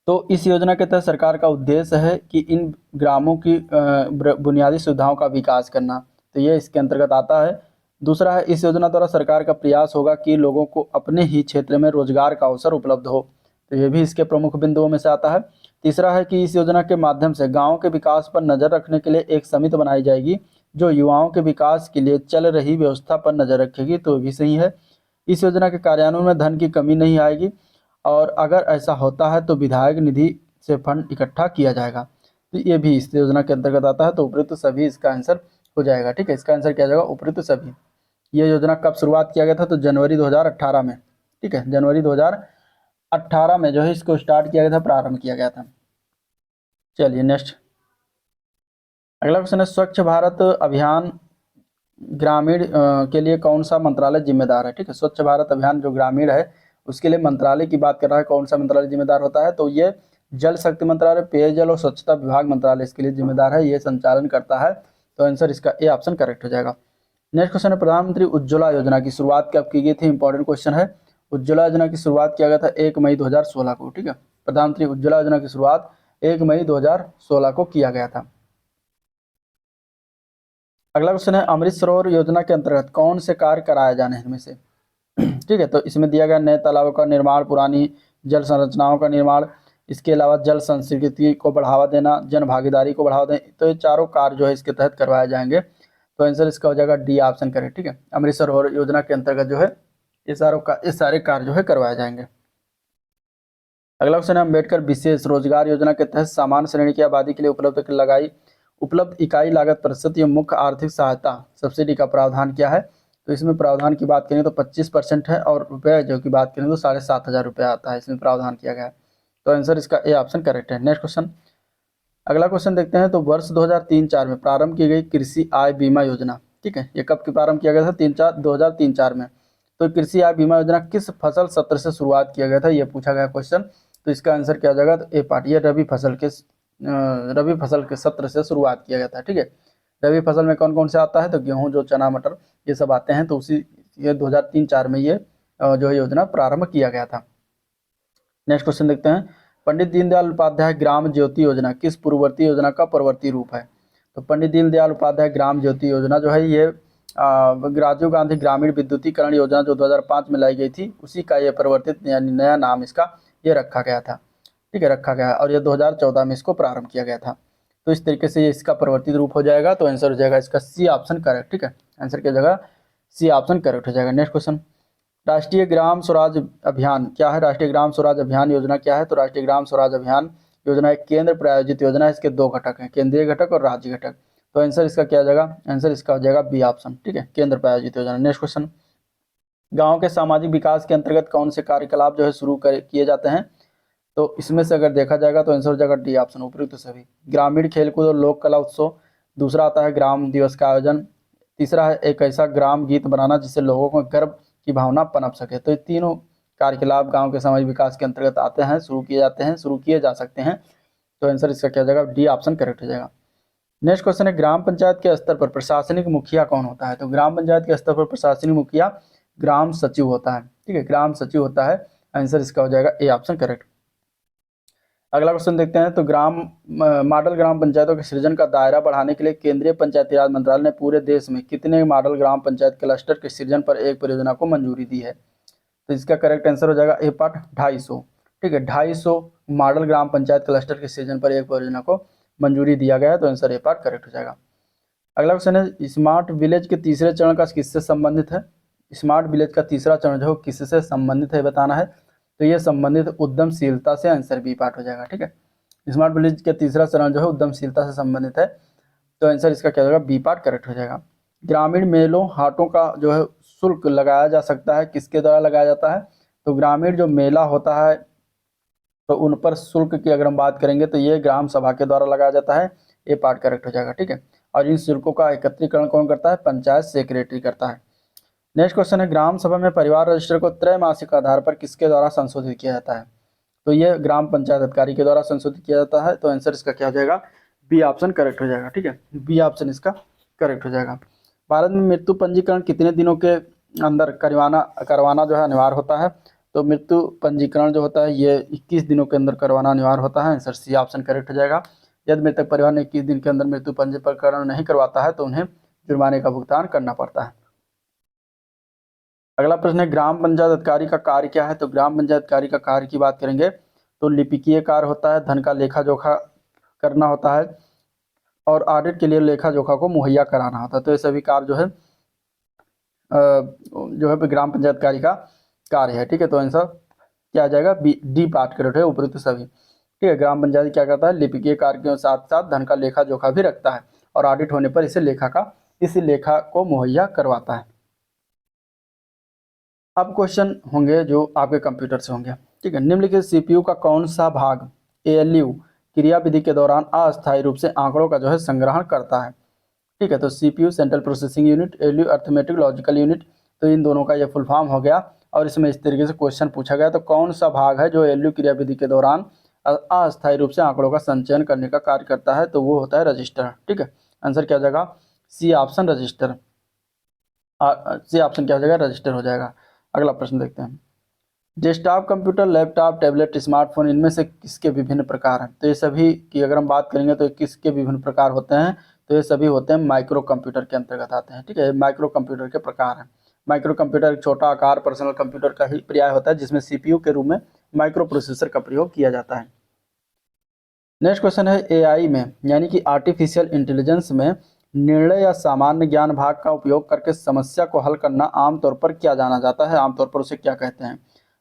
तो इस योजना के तहत सरकार का उद्देश्य है कि इन ग्रामों की बुनियादी सुविधाओं का विकास करना, तो ये इसके अंतर्गत आता है। दूसरा है, इस योजना द्वारा सरकार का प्रयास होगा कि लोगों को अपने ही क्षेत्र में रोजगार का अवसर उपलब्ध हो, तो ये भी इसके प्रमुख बिंदुओं में से आता है। तीसरा है कि इस योजना के माध्यम से गाँव के विकास पर नजर रखने के लिए एक समिति बनाई जाएगी जो युवाओं के विकास के लिए चल रही व्यवस्था पर नजर रखेगी, तो भी सही है। इस योजना के कार्यान्वयन में धन की कमी नहीं आएगी और अगर ऐसा होता है तो विधायक निधि से फंड इकट्ठा किया जाएगा, तो ये भी इस योजना के अंतर्गत आता है। तो उपयुक्त सभी इसका आंसर हो जाएगा। ठीक है, इसका आंसर क्या जाएगा? उपयुक्त सभी। ये योजना कब शुरुआत किया गया था? तो जनवरी 2018 में। ठीक है, जनवरी 2018 में जो है इसको स्टार्ट किया गया था, प्रारंभ किया गया था। चलिए नेक्स्ट, अगला क्वेश्चन है, स्वच्छ भारत अभियान ग्रामीण के लिए कौन सा मंत्रालय जिम्मेदार है? ठीक है, स्वच्छ भारत अभियान जो ग्रामीण है उसके लिए मंत्रालय की बात कर रहा है, कौन सा मंत्रालय जिम्मेदार होता है? तो ये जल शक्ति मंत्रालय, पेयजल और स्वच्छता विभाग मंत्रालय इसके लिए जिम्मेदार है, ये संचालन करता है। तो आंसर इसका ए ऑप्शन करेक्ट हो जाएगा। नेक्स्ट क्वेश्चन है, प्रधानमंत्री उज्ज्वला योजना की शुरुआत कब की गई थी? इंपॉर्टेंट क्वेश्चन है। उज्ज्वला योजना की शुरुआत किया गया था 1 मई 2016 को। ठीक है, प्रधानमंत्री उज्ज्वला योजना की शुरुआत 1 मई 2016 को किया गया था। अगला क्वेश्चन है, अमृत सरोवर योजना के अंतर्गत कौन से कार्य कराए जाने हैं इनमें से? ठीक है, तो इसमें दिया गया नए तालाबों का निर्माण, पुरानी जल संरचनाओं का निर्माण, इसके अलावा जल संस्कृति को बढ़ावा देना, जन भागीदारी को बढ़ावा देना, तो ये चारों कार्य जो है इसके तहत करवाए जाएंगे। तो आंसर इसका हो जाएगा डी ऑप्शन करेक्ट। ठीक है, अमृत सरोवर योजना के अंतर्गत जो है ये सारे कार्य जो है करवाए जाएंगे। अगला क्वेश्चन है, अम्बेडकर विशेष रोजगार योजना के तहत सामान्य श्रेणी की आबादी के लिए उपलब्ध इकाई लागत प्रतिशत या मुख्य आर्थिक सहायता सब्सिडी का प्रावधान क्या है? तो इसमें प्रावधान की बात करें तो 25% है और रुपये जो की बात करें तो 7,500 रुपये आता है, इसमें प्रावधान किया गया है। तो आंसर इसका ए ऑप्शन करेक्ट है। नेक्स्ट क्वेश्चन, अगला क्वेश्चन देखते हैं। तो वर्ष 2003-04 में प्रारंभ की गई कृषि आय बीमा योजना, ठीक है, ये कब की प्रारंभ किया गया था? 2003-04 में। तो कृषि आय बीमा योजना किस फसल सत्र से शुरुआत किया गया था, ये पूछा गया क्वेश्चन। तो इसका आंसर क्या हो जाएगा? तो ए पार्ट, ये रबी फसल के सत्र से शुरुआत किया गया था। ठीक है, रबी फसल में कौन कौन से आता है? तो गेहूं, जो चना, मटर, ये सब आते हैं। तो उसी ये 2003-04 में ये जो है योजना प्रारंभ किया गया था। नेक्स्ट क्वेश्चन देखते हैं, पंडित दीनदयाल उपाध्याय ग्राम ज्योति योजना किस पूर्ववर्ती योजना का परवर्ती रूप है? तो पंडित दीनदयाल उपाध्याय ग्राम ज्योति योजना जो है ये राजीव गांधी ग्रामीण विद्युतीकरण योजना जो 2005 में लाई गई थी, उसी का ये परिवर्तित यानी नया नाम इसका ये रखा गया था। ठीक है, रखा गया है और ये 2014 में इसको प्रारंभ किया गया था। तो इस तरीके से ये इसका परिवर्तित रूप हो जाएगा। तो आंसर हो जाएगा इसका सी ऑप्शन करेक्ट। ठीक है, आंसर क्या जगह सी ऑप्शन करेक्ट हो जाएगा। नेक्स्ट क्वेश्चन, राष्ट्रीय ग्राम स्वराज अभियान क्या है? राष्ट्रीय ग्राम स्वराज अभियान योजना क्या है? तो राष्ट्रीय ग्राम स्वराज अभियान योजना एक केंद्र प्रायोजित योजना है, इसके दो घटक हैं, केंद्रीय घटक और राज्य घटक। तो आंसर इसका क्या हो जाएगा? आंसर इसका हो जाएगा बी ऑप्शन। ठीक है, केंद्र प्रायोजित योजना। नेक्स्ट क्वेश्चन, गाँव के सामाजिक विकास के अंतर्गत कौन से कार्यकलाप जो है शुरू किए जाते हैं? तो इसमें से अगर देखा जाएगा तो आंसर हो जाएगा डी ऑप्शन, उपयुक्त सभी। ग्रामीण खेलकूद और लोक कला उत्सव, दूसरा आता है ग्राम दिवस का आयोजन, तीसरा है एक ऐसा ग्राम गीत बनाना जिससे लोगों को गर्व की भावना पनप सके। तो ये तीनों कार्य के लाभ गांव के सामाजिक विकास के अंतर्गत आते हैं, शुरू किए जाते हैं, शुरू किए जा सकते हैं। तो आंसर इसका क्या हो जाएगा, डी ऑप्शन करेक्ट हो जाएगा। नेक्स्ट क्वेश्चन है ग्राम पंचायत के स्तर पर प्रशासनिक मुखिया कौन होता है? तो ग्राम पंचायत के स्तर पर प्रशासनिक मुखिया ग्राम सचिव होता है। ठीक है, ग्राम सचिव होता है। आंसर इसका हो जाएगा ए ऑप्शन करेक्ट। अगला क्वेश्चन देखते हैं। तो मॉडल ग्राम पंचायतों के सृजन का दायरा बढ़ाने के लिए केंद्रीय पंचायती राज मंत्रालय ने पूरे देश में कितने मॉडल ग्राम पंचायत क्लस्टर के सृजन पर एक परियोजना को मंजूरी दी है? तो इसका करेक्ट आंसर हो जाएगा ए पार्ट 250। ठीक है, 250 मॉडल ग्राम पंचायत क्लस्टर के सृजन पर एक परियोजना को मंजूरी दिया गया है। तो आंसर ए पार्ट करेक्ट हो जाएगा। अगला क्वेश्चन है स्मार्ट विलेज के तीसरे चरण का किससे संबंधित है? स्मार्ट विलेज का तीसरा चरण जो किससे संबंधित है बताना है। तो ये संबंधित उद्यमशीलता से, आंसर बी पार्ट हो जाएगा। ठीक है, स्मार्ट विलेज का तीसरा चरण जो है उद्यमशीलता से संबंधित है। तो आंसर इसका क्या होगा, बी पार्ट करेक्ट हो जाएगा। ग्रामीण मेलों हाटों का जो है शुल्क लगाया जा सकता है, किसके द्वारा लगाया जाता है? तो ग्रामीण जो मेला होता है तो उन पर शुल्क की अगर हम बात करेंगे तो ये ग्राम सभा के द्वारा लगाया जाता है। ये पार्ट करेक्ट हो जाएगा। ठीक है, और इन शुल्कों का एकत्रीकरण कौन करता है? पंचायत सेक्रेटरी करता है। नेक्स्ट क्वेश्चन है ग्राम सभा में परिवार रजिस्टर को त्रैमासिक आधार पर किसके द्वारा संशोधित किया जाता है? तो ये ग्राम पंचायत अधिकारी के द्वारा संशोधित किया जाता है। तो आंसर इसका क्या हो जाएगा, बी ऑप्शन करेक्ट हो जाएगा। ठीक है, बी ऑप्शन इसका करेक्ट हो जाएगा। भारत में मृत्यु पंजीकरण कितने दिनों के अंदर करवाना जो है अनिवार्य होता है? तो मृत्यु पंजीकरण जो होता है ये 21 दिनों के अंदर करवाना अनिवार्य होता है। आंसर सी ऑप्शन करेक्ट हो जाएगा। यदि मृतक परिवार ने 21 दिन के अंदर मृत्यु पंजीकरण नहीं करवाता है तो उन्हें जुर्माने का भुगतान करना पड़ता है। अगला प्रश्न है ग्राम पंचायत अधिकारी का कार्य क्या है? तो ग्राम पंचायत अधिकारी का कार्य की बात करेंगे तो लिपिकीय कार्य होता है, धन का लेखा जोखा करना होता है और ऑडिट के लिए लेखा जोखा को मुहैया कराना होता है। तो ये सभी कार्य जो है ग्राम पंचायत अधिकारी का कार्य है। ठीक है, तो आंसर क्या आ जाएगा, बी डी पार्ट करेक्ट है, उपरोक्त सभी। ठीक है, ग्राम पंचायत क्या करता है, लिपिकीय कार्य के साथ साथ धन का लेखा जोखा भी रखता है और ऑडिट होने पर इस लेखा को मुहैया करवाता है। अब क्वेश्चन होंगे जो आपके कंप्यूटर से होंगे। ठीक है, निम्नलिखित सीपीयू का कौन सा भाग एएलयू क्रियाविधि के दौरान अस्थायी रूप से आंकड़ों का जो है संग्रहण करता है? ठीक है, तो CPU central processing unit, ALU arithmetic logical unit. तो इन दोनों का ये फुल फॉर्म हो गया और इसमें इस तरीके से क्वेश्चन पूछा गया। तो कौन सा भाग है जो एएलयू क्रियाविधि के दौरान अस्थायी रूप से आंकड़ों का संचयन करने का कार्य करता है? तो वो होता है रजिस्टर। ठीक है, आंसर क्या हो जाएगा, C option register. C option क्या हो जाएगा, रजिस्टर हो जाएगा। अगला प्रश्न देखते हैं। Desktop computer, laptop, tablet, smartphone इनमें से किसके विभिन्न प्रकार हैं? तो ये सभी की अगर हम बात करेंगे तो किसके विभिन्न प्रकार होते हैं? तो ये सभी होते हैं माइक्रो कंप्यूटर के अंतर्गत आते हैं। ठीक है, माइक्रो कंप्यूटर के प्रकार हैं। माइक्रो कंप्यूटर एक छोटा आकार पर्सनल कंप्यूटर का ही पर्याय होता है जिसमें सीपीयू के रूप में माइक्रो प्रोसेसर का प्रयोग किया जाता है। नेक्स्ट क्वेश्चन है एआई में यानी कि आर्टिफिशियल इंटेलिजेंस में निर्णय या सामान्य ज्ञान भाग का उपयोग करके समस्या को हल करना आमतौर पर क्या जाना जाता है? आमतौर पर उसे क्या कहते हैं?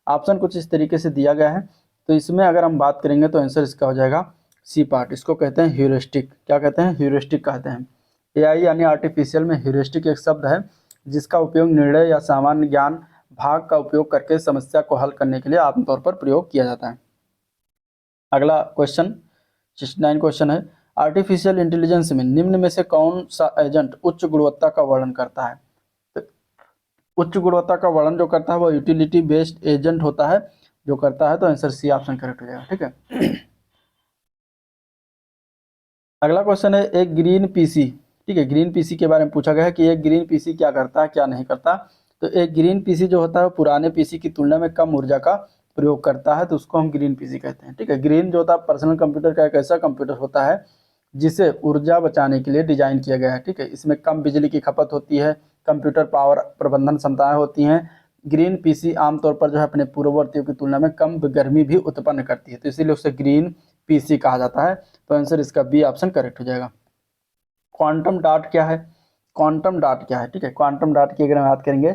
ऑप्शन कुछ इस तरीके से दिया गया है। तो इसमें अगर हम बात करेंगे तो आंसर इसका हो जाएगा सी पार्ट। इसको कहते हैं ह्यूरिस्टिक। क्या कहते हैं? ह्यूरिस्टिक कहते हैं। एआई यानी आर्टिफिशियल में ह्यूरिस्टिक एक शब्द है जिसका उपयोग निर्णय या सामान्य ज्ञान भाग का उपयोग करके समस्या को हल करने के लिए आमतौर पर प्रयोग किया जाता है। अगला क्वेश्चन 69 क्वेश्चन है आर्टिफिशियल इंटेलिजेंस में निम्न में से कौन सा एजेंट उच्च गुणवत्ता का वर्णन करता है? तो उच्च गुणवत्ता का वर्णन जो करता है वो यूटिलिटी बेस्ड एजेंट होता है जो करता है। तो आंसर सी ऑप्शन करेक्ट हो जाएगा। ठीक है, अगला क्वेश्चन है एक ग्रीन पीसी। ठीक है, ग्रीन पीसी के बारे में पूछा गया है कि एक ग्रीन पीसी क्या करता है क्या नहीं करता। तो एक ग्रीन पीसी जो होता है पुराने पीसी की तुलना में कम ऊर्जा का प्रयोग करता है तो उसको हम ग्रीन पीसी कहते हैं। ठीक है, ग्रीन जो होता है पर्सनल कंप्यूटर का एक ऐसा कंप्यूटर होता है जिसे ऊर्जा बचाने के लिए डिजाइन किया गया है। ठीक है, इसमें कम बिजली की खपत होती है, कंप्यूटर पावर प्रबंधन क्षमताएं होती हैं। ग्रीन पीसी आमतौर पर जो है अपने पूर्ववर्तियों की तुलना में कम गर्मी भी उत्पन्न करती है तो इसीलिए उसे ग्रीन पीसी कहा जाता है। तो आंसर इसका बी ऑप्शन करेक्ट हो जाएगा। क्वांटम डॉट क्या है? क्वांटम डॉट क्या है? ठीक है, क्वांटम डॉट की अगर हम बात करेंगे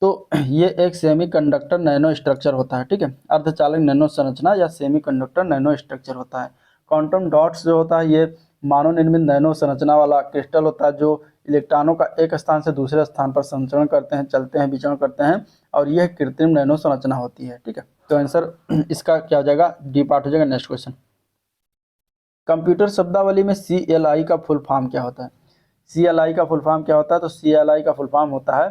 तो ये एक सेमीकंडक्टर नैनो स्ट्रक्चर होता है। ठीक है, अर्धचालक नैनो संरचना या सेमीकंडक्टर नैनो स्ट्रक्चर होता है। क्वांटम डॉट्स जो होता है ये मानव निर्मित नैनो संरचना वाला क्रिस्टल होता है जो इलेक्ट्रॉनों का एक स्थान से दूसरे स्थान पर संचरण करते हैं, चलते हैं, विचरण करते हैं और यह कृत्रिम नैनो संरचना होती है। ठीक है, तो आंसर इसका क्या हो जाएगा, डी पार्ट हो जाएगा। नेक्स्ट क्वेश्चन, कंप्यूटर शब्दावली में CLI का फुल फॉर्म क्या होता है? CLI का फुल फॉर्म क्या होता है? तो CLI का फुल फॉर्म होता है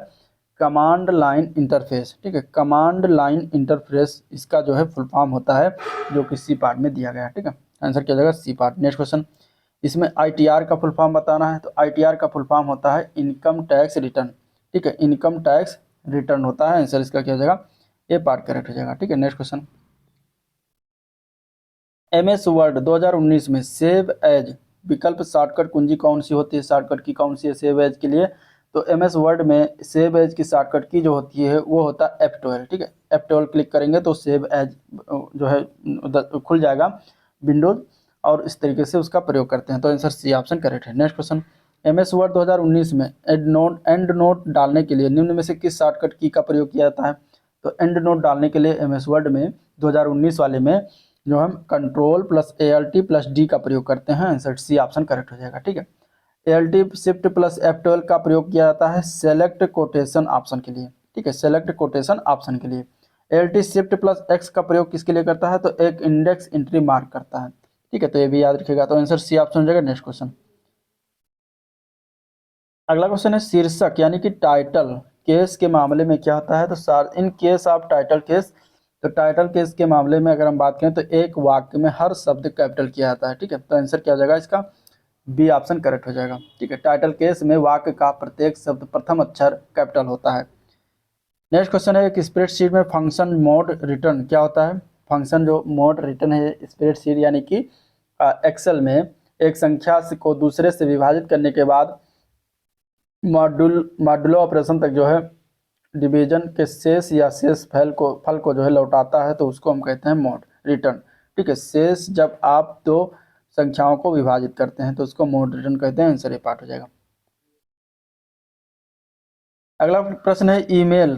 कमांड लाइन इंटरफेस, ठीक है, कमांड लाइन इंटरफेस इसका जो है फुल फॉर्म होता है, जो कि सी पार्ट में दिया गया है, ठीक है, आंसर क्या जाएगा सी पार्ट। नेक्स्ट क्वेश्चन, इसमें ITR का फुल फॉर्म बताना है, तो ITR का फुल फॉर्म होता है इनकम टैक्स रिटर्न, ठीक है, इनकम टैक्स रिटर्न होता है, आंसर इसका क्या हो जाएगा, ए पार्ट करेक्ट हो जाएगा, ठीक है। नेक्स्ट क्वेश्चन, MS वर्ड 2019 में सेव एज विकल्प शॉर्टकट कुंजी कौन सी होती है, शॉर्टकट की कौन सी है सेव एज के लिए, तो MS वर्ड में सेव एज की शॉर्टकट की जो होती है वो होता है F12, ठीक है, F12 क्लिक करेंगे तो सेव एज जो है खुल जाएगा विंडोज, और इस तरीके से उसका प्रयोग करते हैं, तो आंसर सी ऑप्शन करेक्ट है। नेक्स्ट क्वेश्चन, MS वर्ड 2019 में एंड नोट डालने के लिए निम्न में से किस शॉर्टकट की का प्रयोग किया जाता है, तो एंड नोट डालने के लिए MS वर्ड में 2019 वाले में जो हम कंट्रोल प्लस ALT+D का प्रयोग करते हैं, आंसर सी ऑप्शन करेक्ट हो जाएगा, ठीक है। ALT शिफ्ट प्लस F12 का प्रयोग किया जाता है सेलेक्ट कोटेशन ऑप्शन के लिए, ठीक है, सेलेक्ट कोटेशन ऑप्शन के लिए। ALT शिफ्ट प्लस X का प्रयोग किसके लिए करता है, तो एक इंडेक्स एंट्री मार्क करता है, ठीक है, तो ये भी याद रखिएगा, तो आंसर सी ऑप्शन हो जाएगा। नेक्स्ट क्वेश्चन, अगला क्वेश्चन है शीर्षक यानी कि टाइटल केस के मामले में क्या होता है, तो in case of title case, तो टाइटल केस के मामले में अगर हम बात करें तो एक वाक्य में हर शब्द कैपिटल किया जाता है, ठीक है, तो आंसर क्या हो जाएगा इसका, बी ऑप्शन करेक्ट हो जाएगा, ठीक है, टाइटल केस में वाक्य का प्रत्येक शब्द प्रथम अक्षर कैपिटल होता है। नेक्स्ट क्वेश्चन है, एक स्प्रेडशीट में फंक्शन मोड रिटर्न क्या होता है, फंक्शन जो मोड रिटर्न है स्प्रेडशीट यानी कि एक्सेल में एक संख्या को दूसरे से विभाजित करने के बाद मॉड्यूलो ऑपरेशन तक जो है डिवीजन के शेष या शेष फल को जो है लौटाता है, तो उसको हम कहते हैं मोड रिटर्न, ठीक है, शेष जब आप दो संख्याओं को विभाजित करते हैं तो उसको मोड रिटर्न कहते हैं, आंसर ये पार्ट हो जाएगा। अगला प्रश्न है ईमेल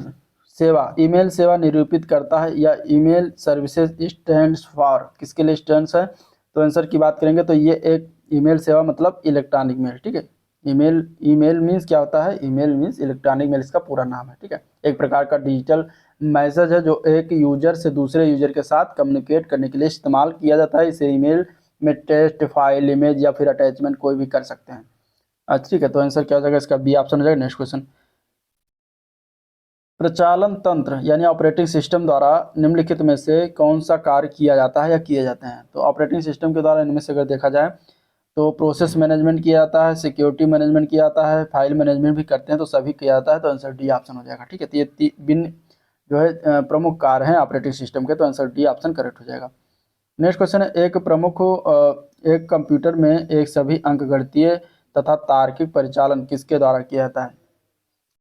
सेवा निरूपित करता है या ईमेल सर्विसेज स्टैंड्स फॉर किसके लिए स्टैंड्स है, तो आंसर की बात करेंगे तो ये एक ईमेल सेवा मतलब इलेक्ट्रॉनिक मेल, ठीक है, ईमेल मीन्स क्या होता है, ईमेल मीन्स इलेक्ट्रॉनिक मेल इसका पूरा नाम है, ठीक है, एक प्रकार का डिजिटल मैसेज है जो एक यूजर से दूसरे यूजर के साथ कम्युनिकेट करने के लिए इस्तेमाल किया जाता है, इसे ईमेल में टेक्स्ट फाइल इमेज या फिर अटैचमेंट कोई भी कर सकते हैं। अच्छा ठीक है, तो आंसर क्या हो जाएगा इसका, बी ऑप्शन हो जाएगा। नेक्स्ट क्वेश्चन, प्रचालन तंत्र यानी ऑपरेटिंग सिस्टम द्वारा निम्नलिखित में से कौन सा कार्य किया जाता है या किए जाते हैं, तो ऑपरेटिंग सिस्टम के द्वारा इनमें से अगर देखा जाए तो प्रोसेस मैनेजमेंट किया जाता है, सिक्योरिटी मैनेजमेंट किया जाता है, फाइल मैनेजमेंट भी करते हैं, तो सभी किया जाता है, तो आंसर डी ऑप्शन हो जाएगा, ठीक है, तो ये भिन्न जो है प्रमुख कार्य हैं ऑपरेटिंग सिस्टम के, तो आंसर डी ऑप्शन करेक्ट हो जाएगा। नेक्स्ट क्वेश्चन है, एक कंप्यूटर में एक सभी अंकगणितीय तथा तार्किक परिचालन किसके द्वारा किया जाता है,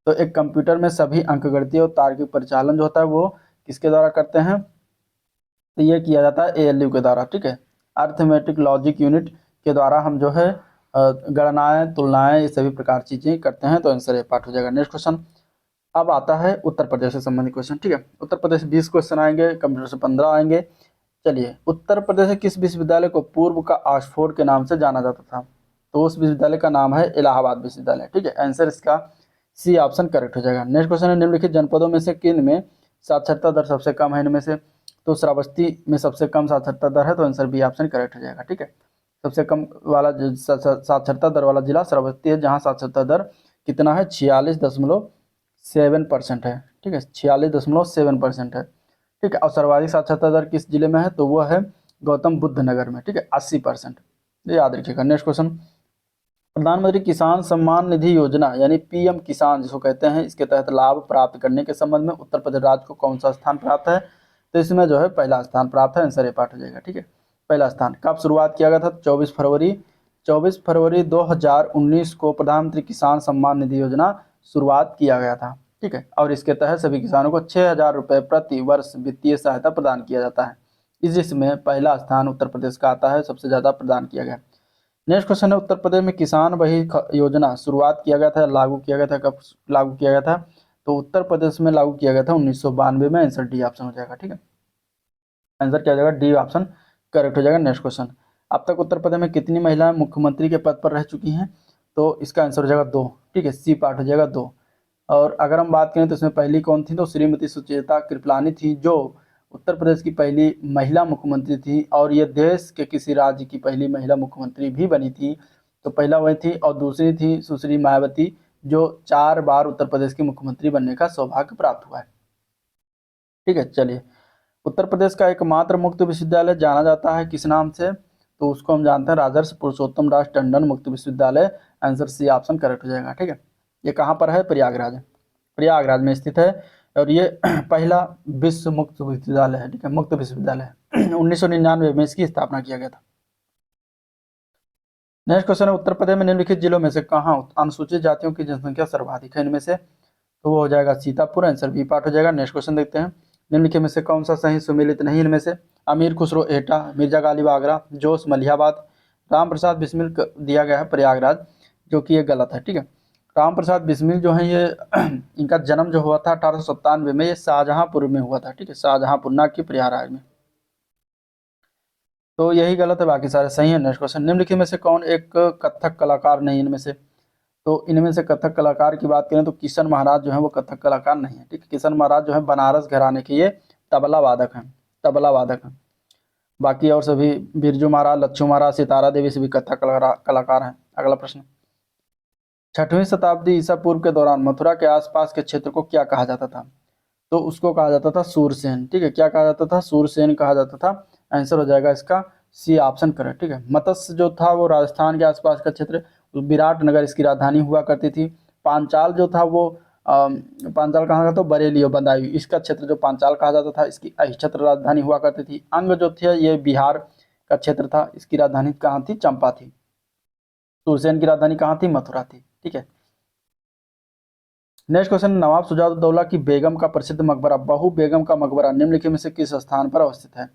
तो एक कंप्यूटर में सभी अंकगणितीय और तार्किक परिचालन जो होता है वो किसके द्वारा करते हैं, तो ये किया जाता है ALU के द्वारा, ठीक है, अर्थमेटिक लॉजिक यूनिट के द्वारा हम जो है गणनाएं तुलनाएं ये सभी प्रकार चीज़ें करते हैं, तो आंसर ए पार्ट हो जाएगा। नेक्स्ट क्वेश्चन, अब आता है उत्तर प्रदेश से संबंधित क्वेश्चन, ठीक है, उत्तर प्रदेश 20 क्वेश्चन आएंगे, कंप्यूटर से 15 आएंगे। चलिए, उत्तर प्रदेश के किस विश्वविद्यालय को पूर्व का ऑक्सफोर्ड के नाम से जाना जाता था, तो उस विश्वविद्यालय का नाम है इलाहाबाद विश्वविद्यालय, ठीक है, आंसर इसका सी ऑप्शन करेक्ट हो जाएगा। नेक्स्ट क्वेश्चन है, निम्नलिखित जनपदों में से किन में साक्षरता दर सबसे कम है, इनमें से, तो श्रावस्ती में सबसे कम साक्षरता दर है, तो आंसर बी ऑप्शन करेक्ट हो जाएगा, ठीक है, सबसे कम वाला साक्षरता दर वाला जिला श्रावस्ती है, जहाँ साक्षरता दर कितना है 46.7% है, ठीक है, 46.7% है, ठीक है, और सर्वाधिक साक्षरता दर किस जिले में है, तो वो है गौतम बुद्ध नगर में, ठीक है, 80%, ये याद रखिएगा। नेक्स्ट क्वेश्चन, प्रधानमंत्री किसान सम्मान निधि योजना यानी PM किसान जिसको कहते हैं, इसके तहत लाभ प्राप्त करने के संबंध में उत्तर प्रदेश राज्य को कौन सा स्थान प्राप्त है, तो इसमें जो है पहला स्थान प्राप्त है, आंसर ए पार्ट हो जाएगा, ठीक है, पहला स्थान। कब शुरुआत किया गया था, 24 फरवरी 2019 को प्रधानमंत्री किसान सम्मान निधि योजना शुरुआत किया गया था, ठीक है, और इसके तहत सभी किसानों को 6,000 रुपये प्रति वर्ष वित्तीय सहायता प्रदान किया जाता है, जिसमें पहला स्थान उत्तर प्रदेश का आता है, सबसे ज़्यादा प्रदान किया गया। नेक्स्ट क्वेश्चन है, उत्तर प्रदेश में किसान बही योजना शुरुआत किया गया था, लागू किया गया था, कब लागू किया गया था, तो उत्तर प्रदेश में लागू किया गया था 1992 में, आंसर डी ऑप्शन हो जाएगा, ठीक है, आंसर क्या हो जाएगा, डी ऑप्शन करेक्ट हो जाएगा। नेक्स्ट क्वेश्चन, अब तक उत्तर प्रदेश में कितनी महिलाएं मुख्यमंत्री के पद पर रह चुकी हैं, तो इसका आंसर हो जाएगा 2, ठीक है, सी पार्ट हो जाएगा 2, और अगर हम बात करें तो इसमें पहली कौन थी, तो श्रीमती सुचेता कृपलानी थी, जो उत्तर प्रदेश की पहली महिला मुख्यमंत्री थी, और ये देश के किसी राज्य की पहली महिला मुख्यमंत्री भी बनी थी, तो पहला वही थी, और दूसरी थी सुश्री मायावती, जो 4 बार उत्तर प्रदेश के मुख्यमंत्री बनने का सौभाग्य प्राप्त हुआ है। ठीक है, चलिए उत्तर प्रदेश का एकमात्र मुक्त विश्वविद्यालय जाना जाता है किस नाम से, तो उसको हम जानते हैं राजर्षि पुरुषोत्तम दास टंडन मुक्त विश्वविद्यालय। आंसर सी ऑप्शन करेक्ट हो जाएगा। ठीक है, ये कहाँ पर है, प्रयागराज, प्रयागराज में स्थित है और ये पहला विश्व मुक्त विश्वविद्यालय है। ठीक है, मुक्त विश्वविद्यालय 1999 में इसकी स्थापना किया गया था। नेक्स्ट क्वेश्चन है, उत्तर प्रदेश में निम्नलिखित जिलों में से कहाँ अनुसूचित जातियों की जनसंख्या सर्वाधिक है इनमें से, तो वो हो जाएगा सीतापुर। आंसर बी पार्ट हो जाएगा। नेक्स्ट क्वेश्चन देखते हैं, निम्नलिखित में से कौन सा सही सुमेलित नहीं इनमें से, अमीर खुसरो एटा, मिर्जा गालिब आगरा, जोश मलिहाबाद, राम प्रसाद बिस्मिल दिया गया है प्रयागराज, जो कि ये गलत है। ठीक है, राम प्रसाद बिस्मिल जो है ये इनका जन्म जो हुआ था 1897 में, ये शाहजहांपुर में हुआ था। ठीक है, शाहजहांपुर, ना कि प्रयागराज में, तो यही गलत है, बाकी सारे सही है। नेक्स्ट क्वेश्चन, निम्नलिखित में से कौन एक कथक कलाकार नहीं इनमें से, तो इनमें से कथक कलाकार की बात करें तो किशन महाराज जो है वो कथक कलाकार नहीं है। ठीक है, किशन महाराज जो है बनारस घराने के ये तबला वादक हैं, तबला वादक हैं। बाकी और सभी बिरजू महाराज, लच्छू महाराज, सितारा देवी सभी कथक कलाकार हैं। अगला प्रश्न, 6वीं शताब्दी ईसा पूर्व के दौरान मथुरा के आसपास के क्षेत्र को क्या कहा जाता था, तो उसको कहा जाता था सूरसेन। ठीक है, क्या कहा जाता था, सूरसेन कहा जाता था। आंसर हो जाएगा इसका सी ऑप्शन करेक्ट। ठीक है, मत्स्य जो था वो राजस्थान के आसपास का क्षेत्र, विराटनगर इसकी राजधानी हुआ करती थी। पांचाल जो था वो पांचाल कहाँ का, तो बरेली और बदायूं इसका क्षेत्र जो पांचाल कहा जाता था, इसकी अधिक्षेत्र राजधानी हुआ करती थी। अंग जो थे ये बिहार का क्षेत्र था, इसकी राजधानी कहाँ थी, चंपा थी। सूरसेन की राजधानी कहाँ थी, मथुरा थी। ठीक है, नेक्स्ट क्वेश्चन, नवाब सुजाउद्दौला की बेगम का प्रसिद्ध मकबरा बहू बेगम का मकबरा निम्नलिखित में से किस स्थान पर अवस्थित है,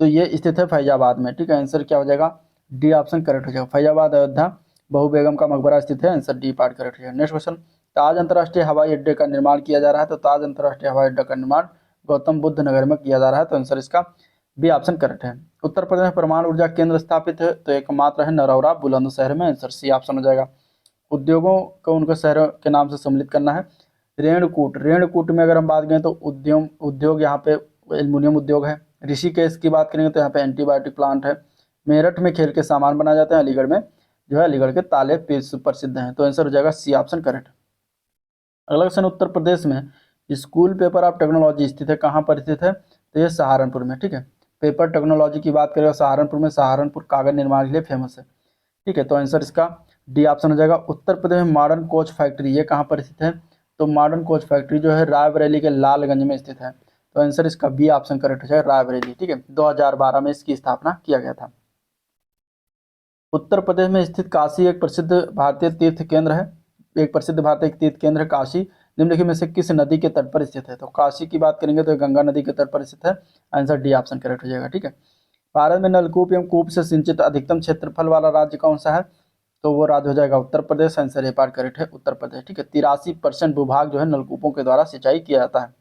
तो ये स्थित है फैजाबाद में। ठीक है, आंसर क्या हो जाएगा, डी ऑप्शन करेक्ट हो जाएगा। फैजाबाद अयोध्या बहू बेगम का मकबरा स्थित है। आंसर डी पार्ट करेक्ट हो जाएगा। नेक्स्ट क्वेश्चन, ताज अंतर्राष्ट्रीय हवाई अड्डे का निर्माण किया जा रहा है, तो ताज अंतर्राष्ट्रीय हवाई अड्डा का निर्माण गौतम बुद्ध नगर में किया जा रहा है, तो आंसर इसका बी ऑप्शन करेक्ट है। उत्तर प्रदेश में परमाणु ऊर्जा केंद्र स्थापित है, तो एकमात्र है नरौरा बुलंदशहर में। आंसर सी ऑप्शन हो जाएगा। उद्योगों को उनके शहरों के नाम से सम्मिलित करना है। रेणुकूट, रेणुकूट में अगर हम बात करें तो उद्योग यहाँ पे एल्युमिनियम उद्योग है। ऋषिकेश की बात करेंगे तो यहाँ पे एंटीबायोटिक प्लांट है। मेरठ में खेल के सामान बनाए जाते हैं। अलीगढ़ में जो है अलीगढ़ के ताले प्रसिद्ध हैं, तो आंसर हो जाएगा सी ऑप्शन करेक्ट। अगला क्वेश्चन, उत्तर प्रदेश में स्कूल पेपर ऑफ टेक्नोलॉजी स्थित है, कहाँ पर स्थित है, तो ये सहारनपुर में। ठीक है, पेपर टेक्नोलॉजी की बात करें सहारनपुर में, सहारनपुर कागज निर्माण के लिए फेमस है। ठीक है, तो आंसर इसका डी ऑप्शन हो जाएगा। उत्तर प्रदेश में मॉडर्न कोच फैक्ट्री ये कहाँ पर स्थित है, तो मॉडर्न कोच फैक्ट्री जो है रायबरेली के लालगंज में स्थित है, तो आंसर इसका बी ऑप्शन करेक्ट हो जाएगा, रायबरेली। ठीक है, 2012 में इसकी स्थापना किया गया था। उत्तर प्रदेश में स्थित काशी एक प्रसिद्ध भारतीय तीर्थ केंद्र है, एक प्रसिद्ध भारतीय तीर्थ केंद्र काशी निम्नलिखित में से किस नदी के तट पर स्थित है, तो काशी की बात करेंगे तो गंगा नदी के तट पर स्थित है। आंसर डी ऑप्शन करेक्ट हो जाएगा। ठीक है, भारत में नलकूप एवं कूप से सिंचित अधिकतम क्षेत्रफल वाला राज्य कौन सा है, तो वो राज्य हो जाएगा Uttar Pradesh. Answer A part correct है, उत्तर प्रदेश। ठीक है, 83% भूभाग जो है नलकूपों के द्वारा सिंचाई किया जाता है।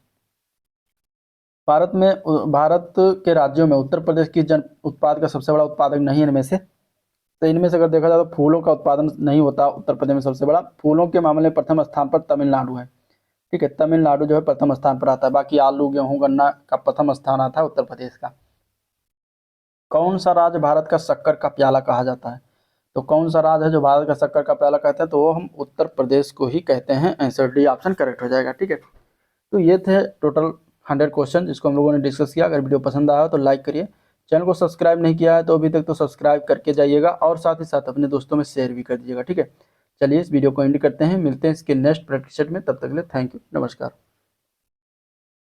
भारत के राज्यों में उत्तर प्रदेश की जन उत्पाद का सबसे बड़ा उत्पादक नहीं है इनमें से, तो इनमें से अगर देखा जाए तो फूलों का उत्पादन नहीं होता उत्तर प्रदेश में सबसे बड़ा। फूलों के मामले में प्रथम स्थान पर तमिलनाडु है। ठीक है, तमिलनाडु जो है प्रथम स्थान पर आता है। बाकी आलू, गेहूं, गन्ना का प्रथम स्थान आता है उत्तर प्रदेश का। कौन सा राज्य भारत का शक्कर का प्याला कहा जाता है, तो कौन सा राज्य है जो भारत का शक्कर का प्याला कहते हैं, तो वो हम उत्तर प्रदेश को ही कहते हैं। आंसर डी ऑप्शन करेक्ट हो जाएगा। ठीक है, तो ये थे टोटल 100 क्वेश्चन जिसको हम लोगों ने डिस्कस किया। अगर वीडियो पसंद आया तो लाइक करिए, चैनल को सब्सक्राइब नहीं किया है तो अभी तक तो सब्सक्राइब करके जाइएगा और साथ ही साथ अपने दोस्तों में शेयर भी कर दीजिएगा। ठीक है, चलिए इस वीडियो को एंड करते हैं, मिलते हैं इसके नेक्स्ट प्रैक्टिस सेट में, तब तक के लिए थैंक यू, नमस्कार।